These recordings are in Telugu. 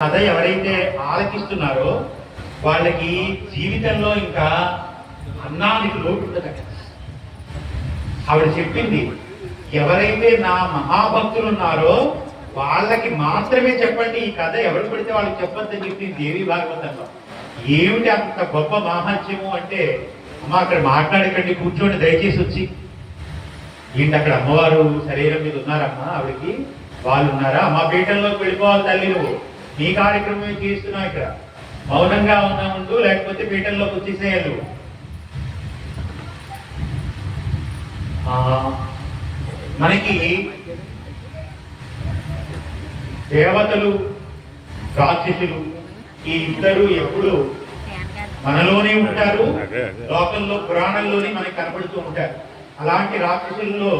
కథ ఎవరైతే ఆలకిస్తున్నారో వాళ్ళకి జీవితంలో ఇంకా అన్నానికి లోటు ఉండదు. ఆవిడ చెప్పింది, ఎవరైతే నా మహాభక్తులు ఉన్నారో వాళ్ళకి మాత్రమే చెప్పండి ఈ కథ, ఎవరు పడితే వాళ్ళకి చెప్పొద్దని చెప్పింది దేవి భాగవతంలో. ఏమిటి అంత గొప్ప మాహాత్మ్యము అంటే, అమ్మ అక్కడ మాట్లాడకండి, కూర్చోండి దయచేసి వచ్చి. ఏంటి అక్కడ అమ్మవారు శరీరం మీద ఉన్నారమ్మా, ఆవిడకి వాళ్ళు ఉన్నారా? మా పీఠంలోకి వెళ్ళిపోవాలి తల్లి, నువ్వు నీ కార్యక్రమం చేస్తున్నావు, ఇక్కడ మౌనంగా ఉన్నా ఉండు, లేకపోతే పీఠంలోకి వచ్చేసేయాలి. మనకి దేవతలు రాక్షసులు ఈ ఇద్దరు ఎప్పుడు మనలోనే ఉంటారు, లోకంలో పురాణంలోనే మనకి కనపడుతూ ఉంటారు. అలాంటి రాక్షసుల్లో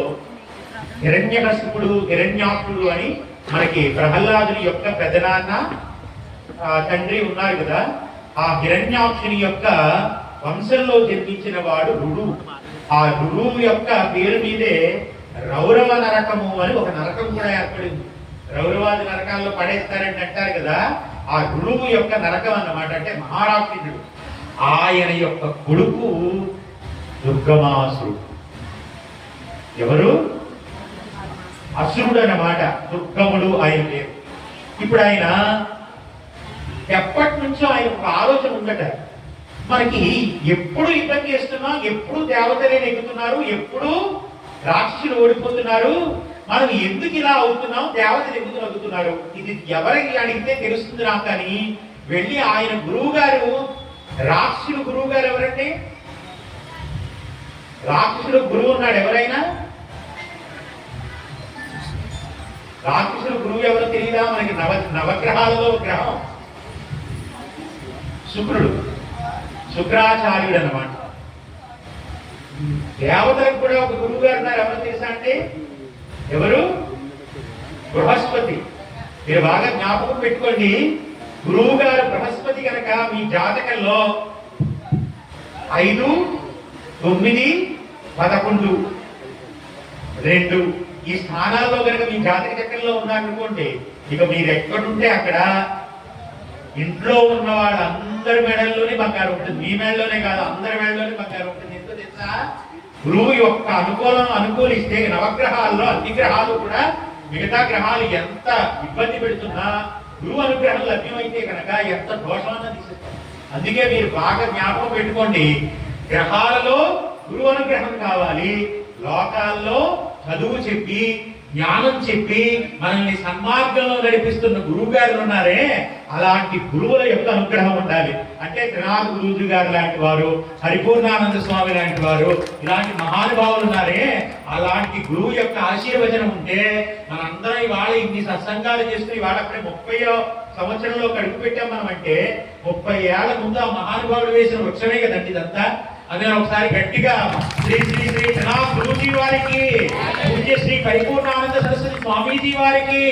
హిరణ్యకశిపుడు హిరణ్యాక్షుడు అని మనకి ప్రహ్లాదుని యొక్క పెదనాన్న తండ్రి ఉన్నారు కదా, ఆ హిరణ్యాక్షుని యొక్క వంశంలో జన్మించిన వాడు రుడు. ఆ రుడు యొక్క పేరు మీదే రౌరవ నరకము అని ఒక నరకం కూడా ఏర్పడింది. రౌరవాది నరకాల్లో పడేస్తారంటే అంటారు కదా, ఆ రుడువు యొక్క నరకం అన్నమాట. అంటే మహారాక్షసుడు, ఆయన యొక్క కొడుకు దుర్గమాసురుడు. ఎవరు? అసురుడు అన్నమాట, దుర్గముడు ఆయన పేరు. ఇప్పుడు ఆయన ఎప్పటి నుంచో ఆయన ఒక ఆలోచన ఉందట, మనకి ఎప్పుడు యుద్ధం చేస్తున్నాం, ఎప్పుడు దేవతలే నెగ్గుతున్నారు, ఎప్పుడు రాక్షసులు ఓడిపోతున్నారు, మనం ఎందుకు ఇలా అవుతున్నాం, దేవతలు ఎందుకు నగ్గుతున్నారు, ఇది ఎవరికి అడిగితే తెలుస్తుంది నాకు. కానీ వెళ్ళి ఆయన గురువు గారు, రాక్షసుడు గురువు గారు ఎవరండి? రాక్షసుడు గురువు ఉన్నాడు ఎవరైనా? రాక్షసుడు గురువు ఎవరో తెలియదా మనకి? నవగ్రహాలలో గ్రహం శుక్రుడు, శుక్రాచార్యుడు అన్నమాట. దేవతలకు కూడా ఒక గురువు గారు ఉన్నారు, ఎవరు తెలుసా అంటే? ఎవరు? బృహస్పతి. మీరు బాగా జ్ఞాపకం పెట్టుకోండి, గురువు గారు బృహస్పతి కనుక మీ జాతకంలో 5, 9, 11, 2 ఈ స్థానాల్లో కనుక మీ జాతక చక్రంలో ఉన్నారనుకోండి, ఇక మీరు ఎక్కడుంటే అక్కడ ఇంట్లో ఉన్న వాళ్ళందరి మెడల్లోనే బంగారం ఉంటుంది. మీ మెడలోనే కాదు, అందరి మెడలోనే బంగారం ఉంటుంది. ఎందుకు తెలుసా? గురువు యొక్క అనుకూలిస్తే నవగ్రహాల్లో అన్ని గ్రహాలు కూడా మిగతా గ్రహాలు ఎంత ఇబ్బంది పెడుతున్నా గురువు అనుగ్రహం లభ్యమైతే కనుక ఎంత దోషాన్ని తీసేస్తారు. అందుకే మీరు బాగా జ్ఞాపకం పెట్టుకోండి, గ్రహాలలో గురువు అనుగ్రహం కావాలి, లోకాల్లో చదువు చెప్పి జ్ఞానం చెప్పి మనల్ని సన్మార్గంలో నడిపిస్తున్న గురువు గారు ఉన్నారే, అలాంటి గురువుల యొక్క అనుగ్రహం ఉండాలి. అంటే త్రినాథ గురువు గారు లాంటి వారు, హరిపూర్ణానంద స్వామి లాంటి వారు, ఇలాంటి మహానుభావులు ఉన్నారే, అలాంటి గురువు యొక్క ఆశీర్వచనం ఉంటే మనందరం ఇవాళ ఇన్ని సత్సంగాలు చేసుకుని ఇవాళ అప్పుడే 30వ సంవత్సరంలో కడుపు పెట్టాం మనం. అంటే 30 ఏళ్ల ముందు ఆ మహానుభావుడు వేసిన వృక్షమే కదండి ఇదంతా. అదే ఒకసారి గట్టిగా శ్రీ శ్రీ శ్రీ త్రినాథ గురూజీ వారికి, పూజ్య శ్రీ పరిపూర్ణానంద సరస్వతి స్వామీజీ వారికి,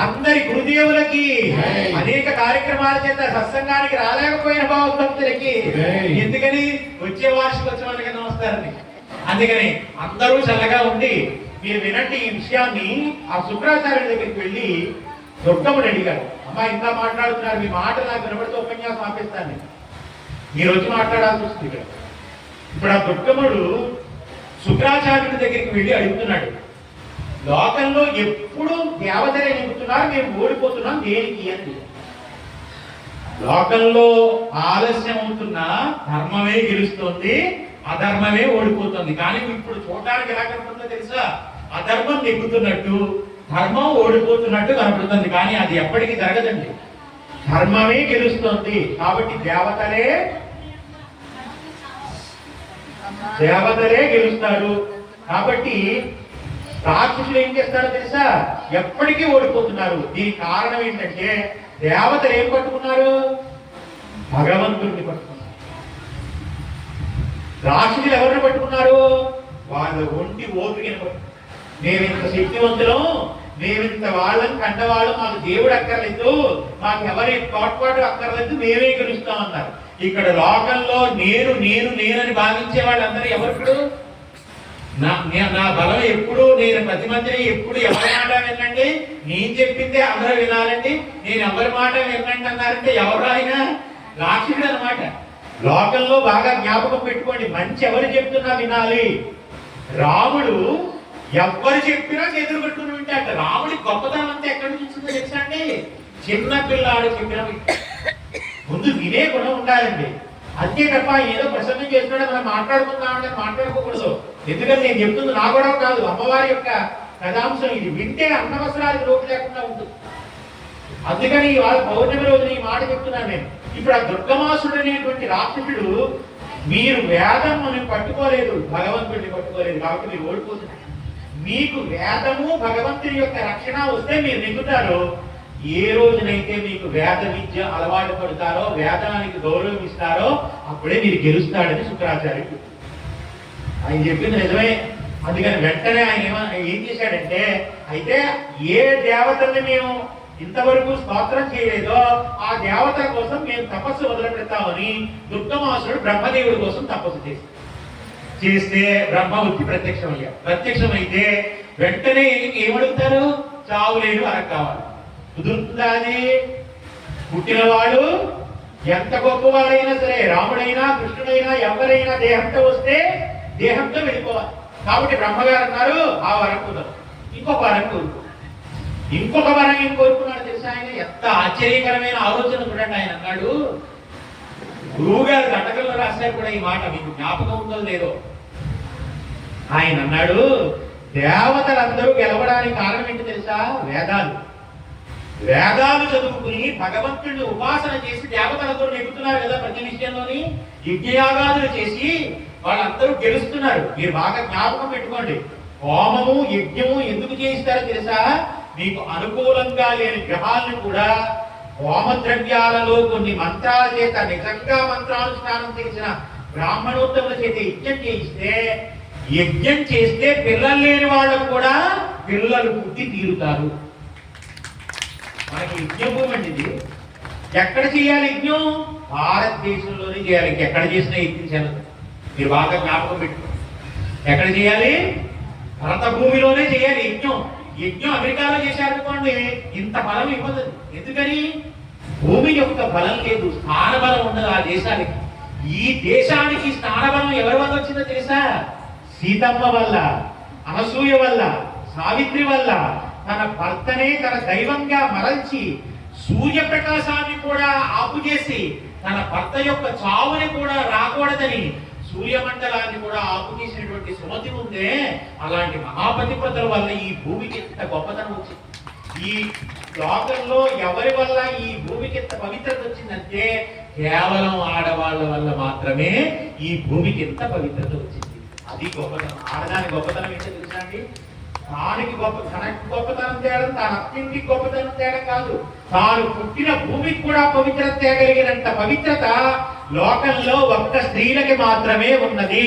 అందరి గురుదేవులకి, అనేక కార్యక్రమాల చేత సత్సంగానికి రాలేకపోయిన భక్తులకి, ఎందుకని వచ్చే వార్షికోత్సవానికి నమస్కారాన్ని. అందుకని అందరూ చల్లగా ఉండి మీరు వినండి ఈ విషయాన్ని. ఆ శుక్రాచార్యుడి దగ్గరికి వెళ్ళి దుర్గముడు అడిగారు, అమ్మా ఇంకా మాట్లాడుతున్నారు, మీ మాట నాకు వినబడితే ఉపన్యాసం ఆపేస్తాను, మీరు వచ్చి మాట్లాడాల్సి వస్తుంది ఇక్కడ. ఇప్పుడు ఆ దుర్గముడు శుక్రాచార్యుడి దగ్గరికి వెళ్ళి అడుగుతున్నాడు, లోకంలో ఎప్పుడు దేవతలే నింపుతున్నారు, మేము ఓడిపోతున్నాం దేనికి అని. లోకంలో ఆలస్యం అవుతున్నా ధర్మమే గెలుస్తుంది, అధర్మమే ఓడిపోతుంది. కానీ ఇప్పుడు చూడడానికి ఎలా కనపడుతుందో తెలుసా? అధర్మం నెగ్గుతున్నట్టు, ధర్మం ఓడిపోతున్నట్టు కనపడుతుంది. కానీ అది ఎప్పటికీ జరగదండి, ధర్మమే గెలుస్తుంది. కాబట్టి దేవతలే గెలుస్తారు. కాబట్టి రాక్షసులు ఏం చేస్తారో తెలుసా? ఎప్పటికీ ఓడిపోతున్నారు. దీనికి కారణం ఏంటంటే దేవతలు ఏం పట్టుకున్నారు? భగవంతుడిని పట్టుకున్నారు. రాక్షసులు ఎవరిని పట్టుకున్నారు? వాళ్ళ ఒంటి ఓపికని పట్టుకున్నారు. మేమింత శక్తివంతులం, మేమింత వాళ్ళని కండవాళ్ళు, మాకు దేవుడు అక్కర్లేదు, మాకు ఎవరి తోడ్పాటు అక్కర్లేదు, మేమే గెలుస్తామన్నారు. ఇక్కడ లోకంలో నేను నేను నేనని భావించే వాళ్ళందరూ ఎవరు? నా బలం ఎప్పుడు, నేను ప్రతి మందిని ఎప్పుడు ఎవరి మాట వినండి, నేను చెప్పిందే అందరూ వినాలండి, నేను ఎవరి మాట వినండి అన్నారంటే ఎవరు ఆయన? రాక్షసుడు అనమాట. లోకంలో బాగా జ్ఞాపకం పెట్టుకోండి, మంచి ఎవరు చెప్తున్నా వినాలి. రాముడు ఎవరు చెప్పినా చేతులు పెట్టుకుని వింటాడు. రాముడి గొప్పతనం అంతా ఎక్కడి నుంచి వచ్చిందో తెలుసా అండి? చిన్న పిల్లాడు చెప్పిన ముందు వినే గుణం ఉండాలండి. అంతే తప్ప ఏదో ప్రసంగం చేస్తున్నాడో మనం మాట్లాడుకుందామంటే మాట్లాడుకోకూడదు. ఎందుకంటే నేను చెప్తుంది నా గొడవ కాదు, అమ్మవారి యొక్క కథాంశం ఇది. వింటే అన్నవసరాలకు లోటు లేకుండా ఉంటుంది. అందుకని వాళ్ళ పౌర్ణమి రోజున ఈ మాట చెప్తున్నాను నేను. ఇప్పుడు ఆ దుర్గమాసుడు అనేటువంటి రాక్షసుడు, మీరు వేదం అని పట్టుకోలేదు, భగవంతుడిని పట్టుకోలేదు కాబట్టి మీరు ఓడిపోతున్నారు. మీకు వేదము భగవంతుని యొక్క రక్షణ వస్తే మీరు నెగ్గుతారు. ఏ రోజునైతే మీకు వేద విద్య అలవాటు పడతారో, వేదానికి గౌరవం ఇస్తారో అప్పుడే మీరు గెలుస్తాడని శుక్రాచార్యుడు ఆయన చెప్పింది నిజమే. అందుకని వెంటనే ఆయన ఏం చేశాడంటే, అయితే ఏ దేవతల్ని మేము ఇంతవరకు స్తోత్రం చేయలేదో ఆ దేవతల కోసం మేము తపస్సు మొదలు పెడతామని దుర్గమాసుడు బ్రహ్మదేవుడి కోసం తపస్సు చేస్తే బ్రహ్మబుద్ధి ప్రత్యక్షమైతే వెంటనే ఏమడుగుతారు? చావులేని వరకు కావాలి. కుదురుతుందా అది? పుట్టినవాడు ఎంత గొప్పవాడైనా సరే, రాముడైనా కృష్ణుడైనా ఎవరైనా దేహంతో వస్తే దేహంతో వెళ్ళిపోవాలి. కాబట్టి బ్రహ్మగారు అన్నారు ఆ వరం కుదరదు, ఇంకొక వరం కోరుకో. ఇంకొక వరం ఏం కోరుకున్నాడు తెలుసా ఆయన? ఎంత ఆశ్చర్యకరమైన ఆలోచన చూడండి. ఆయన అన్నాడు, గురువు గారు దండకంలో రాసినా కూడా ఈ మాట మీకు జ్ఞాపకం ఉందో లేదో. ఆయన అన్నాడు, దేవతలందరూ గెలవడానికి కారణం ఏంటి తెలుసా? వేదాలు చదువుకుని భగవంతుడిని ఉపాసన చేసి దేవతలందరూ నెగ్గుతున్నారు కదా. ప్రతి విషయంలోని యజ్ఞయాగాదులు చేసి వాళ్ళందరూ గెలుస్తున్నారు. మీరు బాగా జ్ఞాపకం పెట్టుకోండి. హోమము యజ్ఞము ఎందుకు చేయిస్తారో తెలుసా? మీకు అనుకూలంగా లేని గ్రహాలను కూడా హోమద్రవ్యాలలో కొన్ని మంత్రాల చేత, నిజంగా మంత్రానుష్ఠానం చేసిన బ్రాహ్మణోత్తముల చేత యజ్ఞం చేస్తే పిల్లలు లేని వాళ్ళకు కూడా పిల్లలు పుట్టి తీరుతారు. మనకి యజ్ఞభూమి అండి ఇది. ఎక్కడ చేయాలి యజ్ఞం? భారతదేశంలోనే చేయాలి. ఎక్కడ చేసినా యజ్ఞం చేయదు. మీరు బాగా జ్ఞాపకం పెట్టుకోండి. ఎక్కడ చేయాలి? భరత భూమిలోనే చేయాలి యజ్ఞం అమెరికాలో చేశారనుకోండి ఇంత బలం ఇవ్వదు. ఎందుకని? భూమి యొక్క బలం లేదు, స్థాన బలం ఉండదు ఆ దేశానికి. ఈ దేశానికి స్థానబలం ఎవరి వల్ల వచ్చిందో తెలుసా? సీతమ్మ వల్ల, అనసూయ వల్ల, సావిత్రి వల్ల. తన భర్తనే తన దైవంగా మరల్చి సూర్యప్రకాశాన్ని కూడా ఆపు చేసి తన భర్త యొక్క చావుని కూడా రాకూడదని సూర్యమండలాన్ని కూడా ఆపు చేసినటువంటి సుమతి ఉందే, అలాంటి మహాపతివ్రతల వల్ల ఈ భూమికి ఎంత గొప్పతనం వచ్చింది. ఈ లోకంలో ఎవరి వల్ల ఈ భూమికి ఎంత పవిత్రత వచ్చిందంటే కేవలం ఆడవాళ్ళ వల్ల మాత్రమే ఈ భూమికి ఎంత పవిత్రత వచ్చింది. అది గొప్పతనం. ఆడదాని గొప్పతనం ఏంటో తెలుసా అండి? తనకి గొప్పతనం తేడం, తన అత్తింటికి గొప్పతనం తేడం కాదు, తాను పుట్టిన భూమికి కూడా పవిత్రత తేగలిగినంత పవిత్రత లోకంలో ఒక్క స్త్రీలకి మాత్రమే ఉన్నది.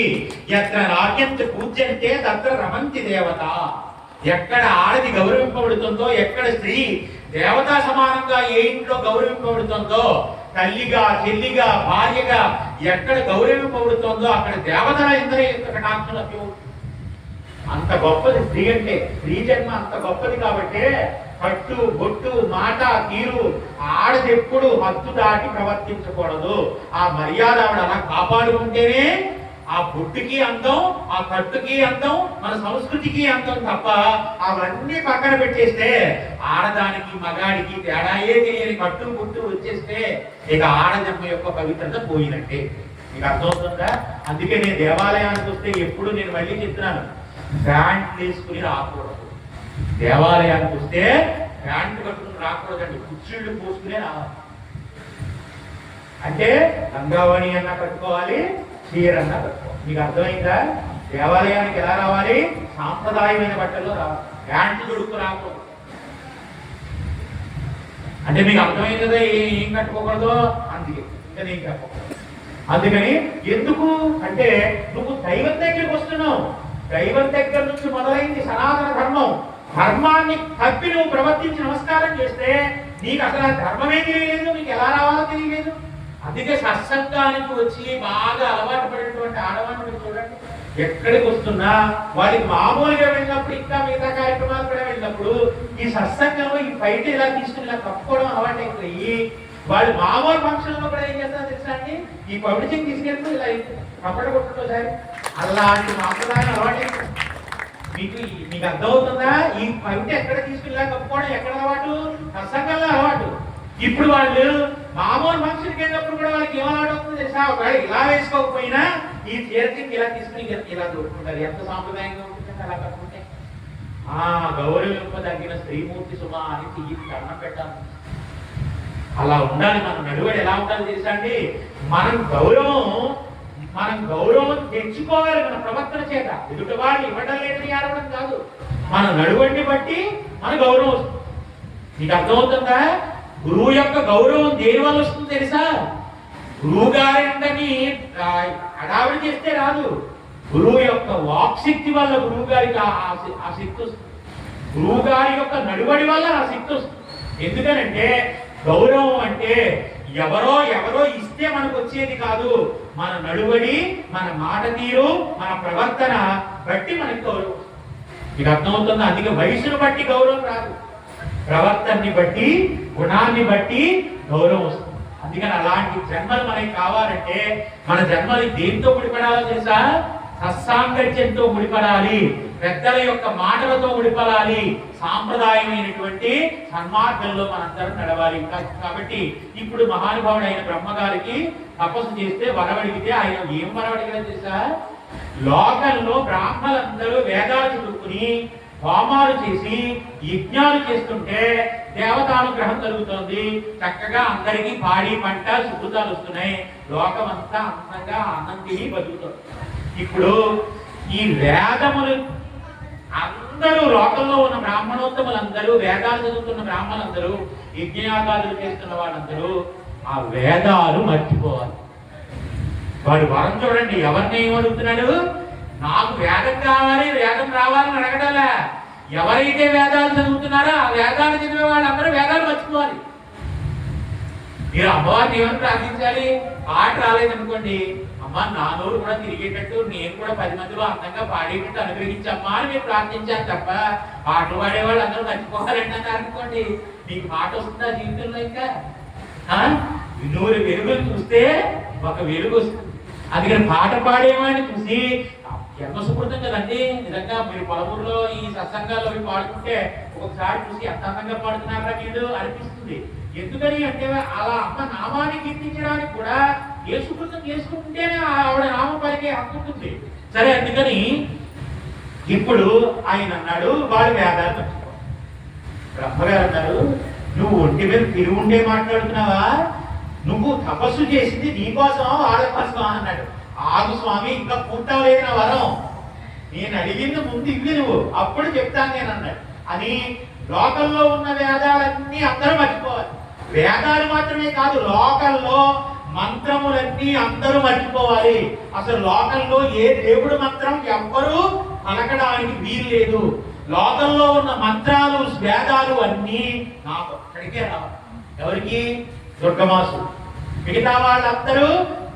ఎత్ర నార్యంత పూజ్యంతే తత్ర రమంతి దేవత. ఎక్కడ ఆడది గౌరవింపబడుతుందో, ఎక్కడ స్త్రీ దేవతా సమానంగా ఏ ఇంట్లో గౌరవింపబడుతుందో, తల్లిగా, చెల్లిగా, భార్యగా ఎక్కడ గౌరవింపబడుతుందో అక్కడ దేవతల ఇంద్రియ కటాక్షం లభ్యమవుతుంది. అంత గొప్పది స్త్రీ అంటే. స్త్రీ జన్మ అంత గొప్పది కాబట్టి కట్టు, బొట్టు, మాట, తీరు ఆడదెప్పుడు హద్దు దాటి ప్రవర్తించకూడదు. ఆ మర్యాద ఆవిడ అలా కాపాడుకుంటేనే ఆ బొట్టుకి అందం, ఆ కట్టుకి అందం, మన సంస్కృతికి అందం. తప్ప అవన్నీ పక్కన పెట్టేస్తే ఆడదానికి మగాడికి తేడాయే తెలియని కట్టు బొట్టు వచ్చేస్తే ఇక ఆడజన్మ యొక్క పవిత్రత పోయినట్టే. మీకు అర్థమవుతుందా? అందుకే నేను దేవాలయానికి వస్తే ఎప్పుడు నేను మళ్ళీ చెప్తున్నాను, ప్యాంట్ వేసుకుని రాకూడదు. దేవాలయానికి వస్తే ప్యాంట్ కట్టుకుని రాకూడదండి, కుర్చీళ్ళు పోసుకునే రావాలి. అంటే లంగావణి అన్నా కట్టుకోవాలి, చీర అన్నా కట్టుకోవాలి. మీకు అర్థమైందా? దేవాలయానికి ఎలా రావాలి? సాంప్రదాయమైన బట్టల్లో రావాలి, ప్యాంట్లు దొడుకు రాకూడదు. అంటే మీకు అర్థమైంది కదా ఏం కట్టుకోకూడదు. అందుకే ఇంకా నేను చెప్పకూడదు. అందుకని ఎందుకు అంటే నువ్వు దైవం దగ్గరికి వస్తున్నావు. దైవం దగ్గర నుంచి మొదలైంది సనాతన ధర్మం. ధర్మాన్ని తప్పి నువ్వు ప్రవర్తించి నమస్కారం చేస్తే నీకు అసలు ఆ ధర్మమే తెలియలేదు, నీకు ఎలా రావాలో తెలియలేదు. అందుకే సత్సంగానికి వచ్చి బాగా అలవాటు పడినటువంటి ఆడవాళ్ళని చూడండి, ఎక్కడికి వస్తున్నా వాళ్ళకి మామూలుగా వెళ్ళినప్పుడు ఇంకా మిగతా కార్యక్రమాలు కూడా వెళ్ళినప్పుడు ఈ సత్సంగంలో ఈ బయట ఇలా తీసుకుని ఇలా కప్పుకోవడం అలవాటు అయిపోయి వాళ్ళు మామూలు ఫంక్షన్లో కూడా ఏం చేస్తారో తెలుసా అండి, ఈ పబ్లిషింగ్ తీసుకెళ్తూ ఇలా కప్పడ కొట్టడం సార్ అలాంటి మాట్లాడాలి అలవాటు అయిపోయింది. మీకు అర్థమవుతుందా? ఈ బయట ఎక్కడ తీసుకుని ఇలా కప్పుకోవడం ఎక్కడ అలవాటు? సత్సంగంలో అలవాటు. ఇప్పుడు వాళ్ళు మామూలు ఫంక్షన్కి వెళ్ళినప్పుడు కూడా వాళ్ళకి ఏం అలవాటు అవుతుంది తెలుసా? ఒకవేళ ఇలా వేసుకోకపోయినా ఈ చీరకి ఇలా తీసుకుని ఇలా దొరుకుతుంటారు. ఎంత సాంప్రదాయంగా ఉంటుంది అలా కట్టుకుంటే. గౌరవింపదగిన స్త్రీమూర్తి సుమా అని తీసి కర్ణ పెట్టాలి. అలా ఉండాలి. మన నడువడి ఎలా ఉండాలి తెలుసా అండి? మనం గౌరవం తెచ్చుకోవాలి మన ప్రవర్తన చేత. ఎదుటి వాళ్ళు ఇవ్వడం లేదని ఆడవడం కాదు, మన నడువడిని బట్టి మన గౌరవం వస్తుంది. మీకు అర్థమవుతుందా? గురువు యొక్క గౌరవం దేని వల్ల వస్తుంది తెలుసా? గురువు గారి అందరినీ హడావిడి చేస్తే రాదు. గురువు యొక్క వాక్శక్తి వల్ల గురువు గారికి ఆ శక్తి వస్తుంది. గురువు గారి యొక్క నడువడి వల్ల ఆ శక్తి వస్తుంది. ఎందుకనంటే గౌరవం అంటే ఎవరో ఇస్తే మనకు వచ్చేది కాదు. మన నడువడి, మన మాట తీరు, మన ప్రవర్తన బట్టి మనకి గౌరవం. మీకు అర్థమవుతుందా? అందుకే వయసును బట్టి గౌరవం రాదు, ప్రవర్తనని బట్టి, గుణాన్ని బట్టి గౌరవం వస్తుంది. అందుకని అలాంటి జన్మలు మనకి కావాలంటే మన జన్మలు దేంతో ముడిపడాలో తెలుసా? సత్సాంగత్యంతో ముడిపడాలి, పెద్దల యొక్క మాటలతో ముడిపడాలి, సాంప్రదాయమైనటువంటి సన్మార్గంలో మనందరం నడవాలి. కాబట్టి ఇప్పుడు మహానుభావుడు అయిన బ్రహ్మగారికి తపస్సు చేస్తే వరవడిగితే ఆయన ఏం వరవడిగా తెలుసా? లోకంలో బ్రాహ్మణులందరూ వేదాలు చదువుకుని హోమాలు చేసి యజ్ఞాలు చేస్తుంటే దేవతానుగ్రహం కలుగుతోంది. చక్కగా అందరికీ పాడి పంట సుకృతాలు వస్తున్నాయి. లోకం అంతా అందంగా అన్నం తిని బతుకుతుంది. ఇప్పుడు ఈ వేదములు అందరూ, లోకంలో ఉన్న బ్రాహ్మణోత్తములందరూ, వేదాలు చదువుతున్న బ్రాహ్మణులందరూ, యజ్ఞయాగాదులు చేస్తున్న వాళ్ళందరూ ఆ వేదాలు మర్చిపోవాలి. వాడు వరం చూడండి, ఎవరిని ఏమడుగుతున్నాడు? నాకు వేదం కావాలి, వేదం రావాలని అడగడాలా. ఎవరైతే వేదాలు చదువుతున్నారో ఆ వేదాలు చదివే వాళ్ళందరూ వేదాలు మర్చిపోవాలి. మీరు అమ్మవారిని ఏమని ప్రార్థించాలి? పాట రాలేదనుకోండి, అమ్మ నా నోరు కూడా తిరిగేటట్టు, నేను కూడా 10 మందిలో అందంగా పాడేటట్టు అనుగ్రహించమ్మా అని మీరు ప్రార్థించాలి తప్ప పాటలు పాడేవాళ్ళు అందరూ మర్చిపోవాలండి అన్నారు అనుకోండి, మీకు మాట వస్తుందా జీవితంలో? ఇంకా 100 వెలుగులు చూస్తే ఒక వెలుగు వస్తుంది. అందుకని పాట పాడేవాడిని చూసి జన్మసుకృతం కదండి. నిజంగా మీరు పొలమూరులో ఈ సత్సంగాల్లో పాడుకుంటే ఒకసారి చూసి ఎంత అందంగా పాడుతున్నారా వీళ్ళు అనిపిస్తుంది. ఎందుకని అంటే అలా అమ్మ నామాన్ని కీర్తించడానికి కూడా ఏ సుకృతం చేసుకుంటేనే ఆవిడ నామం పలికే హక్కు ఉంటుంది. సరే, అందుకని ఇప్పుడు ఆయన అన్నాడు వాడు వేదాలు మర్చిపో. బ్రహ్మగారు అన్నారు, నువ్వు ఒంటి మీద తిరుగు ఉండే మాట్లాడుతున్నావా? నువ్వు తపస్సు చేసింది నీకోసమా వాళ్ళ కోసమా అన్నాడు. ఆగు స్వామి, ఇంకా పూర్తవలేదు నా వరం, నేను అడిగింది ముందు ఇవి నువ్వు, అప్పుడు చెప్తాను నేను అన్నాడు. అని లోకంలో ఉన్న వేదాలన్నీ అందరూ మర్చిపోవాలి. వేదాలు మాత్రమే కాదు, లోకంలో మంత్రములన్నీ అందరూ మర్చిపోవాలి. అసలు లోకంలో ఏ దేవుడు మంత్రం ఎవ్వరూ పలకడానికి వీలు లేదు. లోకంలో ఉన్న మంత్రాలు, వేదాలు అన్నీ నాకు అక్కడికే రావాలి. ఎవరికి? దుర్గమాసు. మిగతా వాళ్ళందరూ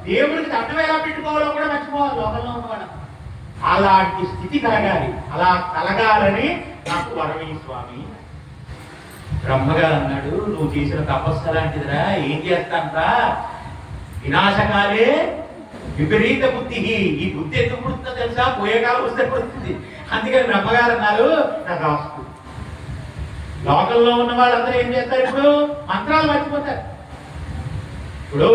దేవుడికి దండం ఎలా పెట్టుకోవాలో కూడా మర్చిపోవాలి లోకంలో ఉన్నవాడు. అలాంటి స్థితి కలగాలి. అలా కలగాలని నాకు వరమీ స్వామి. బ్రహ్మగారు అన్నాడు, నువ్వు చేసిన తపస్సు లాంటిదిరా, ఏం చేస్తాంరా? వినాశకాలే విపరీత బుద్ధి. ఈ బుద్ధి ఎందుకు పుడుతుందో తెలుసా? పోయే కాలం వస్తే పుడుతుంది. అందుకని బ్రహ్మగారు అన్నారు, నాకు ఆస్తు. లోకంలో ఉన్న వాళ్ళందరూ ఏం చేస్తారు? ఇప్పుడు మంత్రాలు మర్చిపోతారు. ఇప్పుడు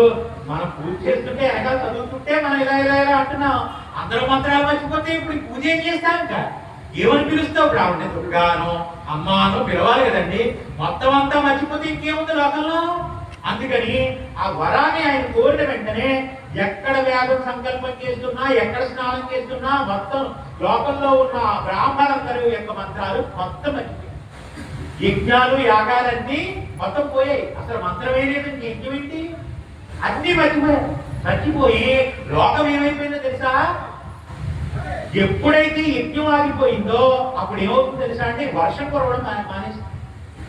మనం పూజ చేస్తుంటే, వెనకాల చదువుతుంటే మనం ఇలా ఇలా ఇలా అంటున్నాం, అందరూ మంత్రాలు మర్చిపోతే ఇప్పుడు పూజ ఏం చేస్తాం? ఇంకా ఏమని పిలుస్తావు? బ్రాహ్మణ దుర్గాను అమ్మాను పిలవాలి కదండి. మొత్తం అంతా మర్చిపోతే ఇంకేముంది లోకంలో? అందుకని ఆ వరాన్ని ఆయన కోరిన వెంటనే ఎక్కడ వేదం సంకల్పం చేస్తున్నా, ఎక్కడ స్నానం చేస్తున్నా మొత్తం లోకంలో ఉన్న బ్రాహ్మణులందరూ యొక్క మంత్రాలు మొత్తం మర్చిపోయాయి. యజ్ఞాలు, యాగాలన్నీ మొత్తం పోయాయి. అసలు మంత్రమే లేదు, యజ్ఞం ఏంటి? అన్ని మర్చిపోయారు. మర్చిపోయి లోకం ఏమైపోయిందో తెలుసా? ఎప్పుడైతే యజ్ఞం ఆగిపోయిందో అప్పుడు ఏమవుతుంది తెలుసా అండి? వర్షం కురవడం మానేస్తుంది.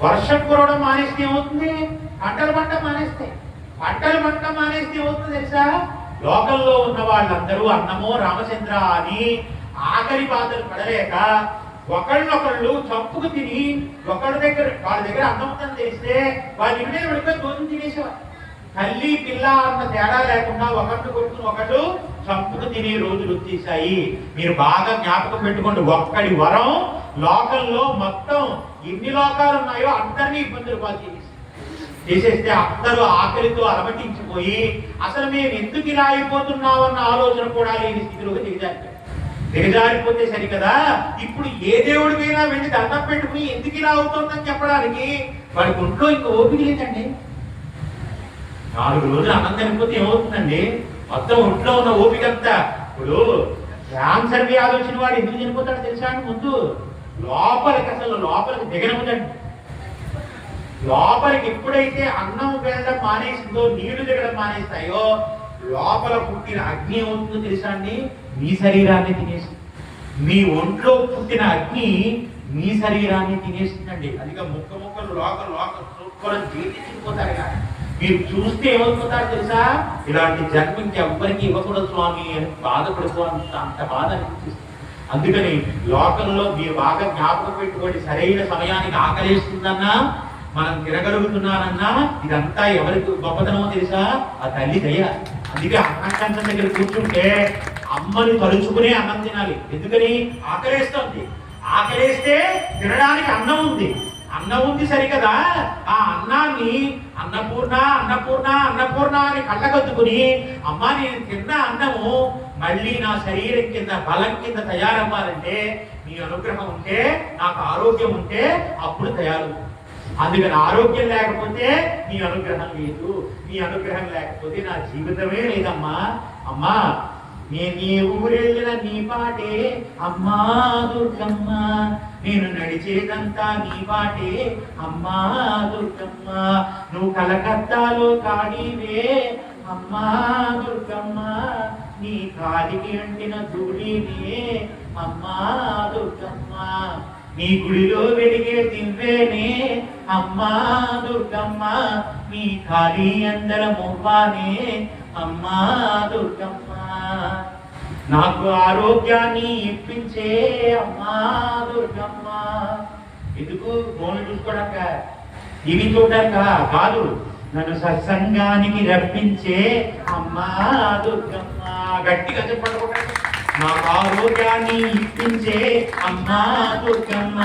వర్షం కురవడం మానేస్తే ఏమవుతుంది? పంటలు పంట మానేస్తే. పంటలు పంట మానేస్తే ఏమవుతుంది తెలుసా? లోకంలో ఉన్న వాళ్ళందరూ అన్నమో రామచంద్ర అని ఆకలి బాధలు పడలేక ఒకళ్ళొకళ్ళు చంపుకు తిని వాళ్ళ దగ్గర అన్నం ఉందని తెలిస్తే వాళ్ళ ఇంటి మీద పడిపోయి భోజనం తినేసేవారు. తల్లి పిల్ల అన్న తేడా లేకుండా ఒకళ్ళు కొట్టుకుని ఒకళ్ళు చంపుకు తినే రోజులు వచ్చేసాయి. మీరు బాగా జ్ఞాపకం పెట్టుకోండి, ఒక్కడి వరం లోకంలో మొత్తం ఎన్ని లోకాలు ఉన్నాయో అందరినీ ఇబ్బందులు పాలు చేసేస్తే అందరూ ఆకలితో అలమటించిపోయి అసలు మేము ఎందుకు ఇలా అయిపోతున్నామన్న ఆలోచన కూడా లేని స్థితిలోకి దిగజారిపోతే సరికదా. ఇప్పుడు ఏ దేవుడికైనా వెళ్ళి దండం పెట్టుకుని ఎందుకు ఇలా అవుతుందని చెప్పడానికి వాడికి ఒంట్లో ఇంకా ఓపిక లేదండి. 4 రోజులు అన్నం తినకపోతే ఏమవుతుందండి, మొత్తం ఒంట్లో ఉన్న ఓపిక అంతా. ఇప్పుడు క్యాన్సర్ వ్యాధి వచ్చిన వాడు ఎందుకు చనిపోతాడో తెలుసా అండి? ముందు లోపలికి దిగనముదండి. లోపలికి ఎప్పుడైతే అన్నం వెళ్ళడం మానేసిందో, నీళ్లు దిగడం మానేస్తాయో లోపల పుట్టిన అగ్ని ఏమవుతుందో తెలుసా అండి? మీ శరీరాన్ని తినేస్తుంది. మీ ఒంట్లో పుట్టిన అగ్ని మీ శరీరాన్ని తినేస్తుందండి. అదిగా ముక్కలు లోకం జీర్ణించిపోతారు. కానీ మీరు చూస్తే ఏమవుతుంటారు తెలుసా? ఇలాంటి జన్మ ఇంకెవ్వరికి ఇవ్వకూడదు స్వామి అని బాధపడుతూ అంత బాధ అనిపిస్తుంది. అందుకని లోకంలో మీరు బాగా జ్ఞాపకం పెట్టుకోండి, సరైన సమయానికి ఆకలిస్తుందన్నా, మనం తినగలుగుతున్నానన్నా ఇదంతా ఎవరికి గొప్పతనమో తెలుసా? ఆ తల్లి దయ. అందుకే అన్నం కంచం దగ్గర కూర్చుంటే అమ్మని తలుచుకునే అన్నం తినాలి. ఎందుకని? ఆకలేస్తుంది. ఆకలేస్తే తినడానికి అన్నం ఉంది. అన్నం ఉంది సరికదా, ఆ అన్నాన్ని అన్నపూర్ణ అన్నపూర్ణ అన్నపూర్ణ అని కళ్ళకద్దుకుని, అమ్మా నేను తిన్న అన్నము మళ్ళీ నా శరీరం కింద బలం కింద తయారవ్వాలంటే నీ అనుగ్రహం ఉంటే, నాకు ఆరోగ్యం ఉంటే అప్పుడు తయారవుతుంది. అందుకని ఆరోగ్యం లేకపోతే నీ అనుగ్రహం లేదు, నీ అనుగ్రహం లేకపోతే నా జీవితమే లేదమ్మా. అమ్మా నేను నీ ఊరెళ్ళిన నీ పాటే అమ్మా దుర్గమ్మ, నేను నడిచేదంతా నీ పాటే అమ్మా దుర్గమ్మ, నువ్వు కలకత్తాలో కాడివే అమ్మా దుర్గమ్మ, నీ కాలికి అంటిన ధూళినే అమ్మా దుర్గమ్మ, నీ గుడిలో వెలిగే దివ్వేనే అమ్మా దుర్గమ్మ, నీ ఖాళీ అందల మువ్వానే అమ్మా దుర్గమ్మ, నాకు ఆరోగ్యాన్ని ఇప్పించే అమ్మా దుర్గమ్మ. ఎందుకు? ఫోన్లు చూసుకోడాక, ఇవి చూడాక కాదు, నన్ను సత్సంగానికి రప్పించే అమ్మా దుర్గమ్మ. గట్టిగా చెప్పండి. నాకు ఆరోగ్యాన్ని ఇప్పించే అమ్మా దుర్గమ్మ,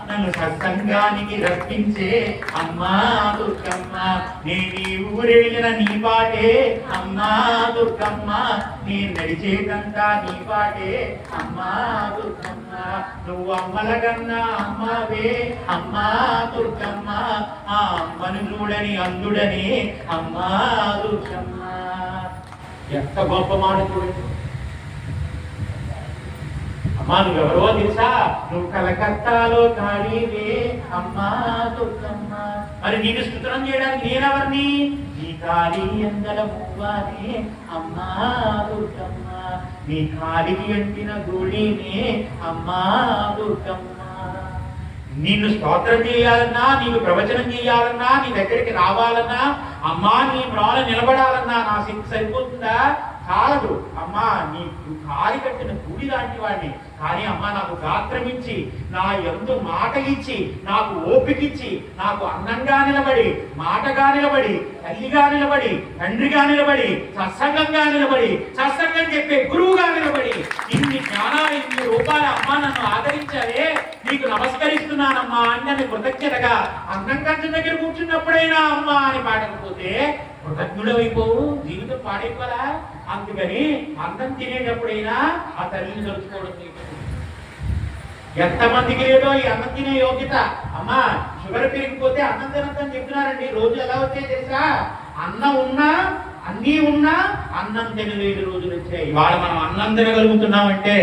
నన్ను సత్సంగానికి రప్పించే అమ్మా దుర్గమ్మ, నేను ఈ ఊరెళ్ళిన నీ పాటే అమ్మా దుర్గమ్మ, నేను నడిచేదంతా నీ పాటే అమ్మా దుర్గమ్మ, నువ్వు అమ్మల కన్నా అమ్మవే అమ్మా దుర్గమ్మ, ఆ అమ్మను చూడని అందుడని అమ్మా దుర్గమ్మ. ఎంత గొప్ప మాట చూడండి. అమ్మా నువ్వెవరో తెలుసా? నువ్వు కలకత్తాలో కాళీవే అమ్మా దుర్గమ్మ. మరి నీకు స్తుత్రం చేయడానికి నేనెవరిని? నీ కాళీ అందల మువ్వానే అమ్మా దుర్గమ్మ, నీ కాలికి అంటిన ధూళినే అమ్మా దుర్గమ్మ. నిన్ను స్తోత్రం చేయాలన్నా, నీకు ప్రవచనం చేయాలన్నా, నీ దగ్గరికి రావాలన్నా, అమ్మా నీ ప్రాణ నిలబడాలన్నా నా శక్తి సరిపోతుందా? కాలదు. అమ్మా నీ కాలి కట్టిన గుడి లాంటి వాడిని, కానీ అమ్మా నాకు గాత్రం ఇచ్చి, నా యందు మాట ఇచ్చి, నాకు ఓపికిచ్చి, నాకు అన్నంగా నిలబడి, మాటగా నిలబడి, తల్లిగా నిలబడి, తండ్రిగా నిలబడి, సత్సంగంగా నిలబడి, సత్సంగం చెప్పే గురువుగా నిలబడి, ఇన్ని జ్ఞానాలు ఇన్ని రూపాలు అమ్మా నన్ను ఆదరించాలే, నీకు నమస్కరిస్తున్నానమ్మా అని కృతజ్ఞతగా అన్నం కంచం దగ్గర కూర్చున్నప్పుడైనా అమ్మా అని పాడకపోతే కృతజ్ఞుడైపోవు, జీవితం పాడైపోదా? అందుకని అన్నం తినేటప్పుడైనా ఆ తల్లిని తలుచుకోవడం. ఎంతమందికి లేదో ఈ అన్నం తినే యోగ్యత. అమ్మా షుగర్ పెరిగిపోతే అన్నం తినద్దని చెప్తున్నారండి. రోజు ఎలా వచ్చాయి తెలుసా? అన్నం ఉన్నా, అన్నీ ఉన్నా అన్నం తినలేని రోజులు వచ్చాయి. ఇవాళ మనం అన్నం తినగలుగుతున్నామంటే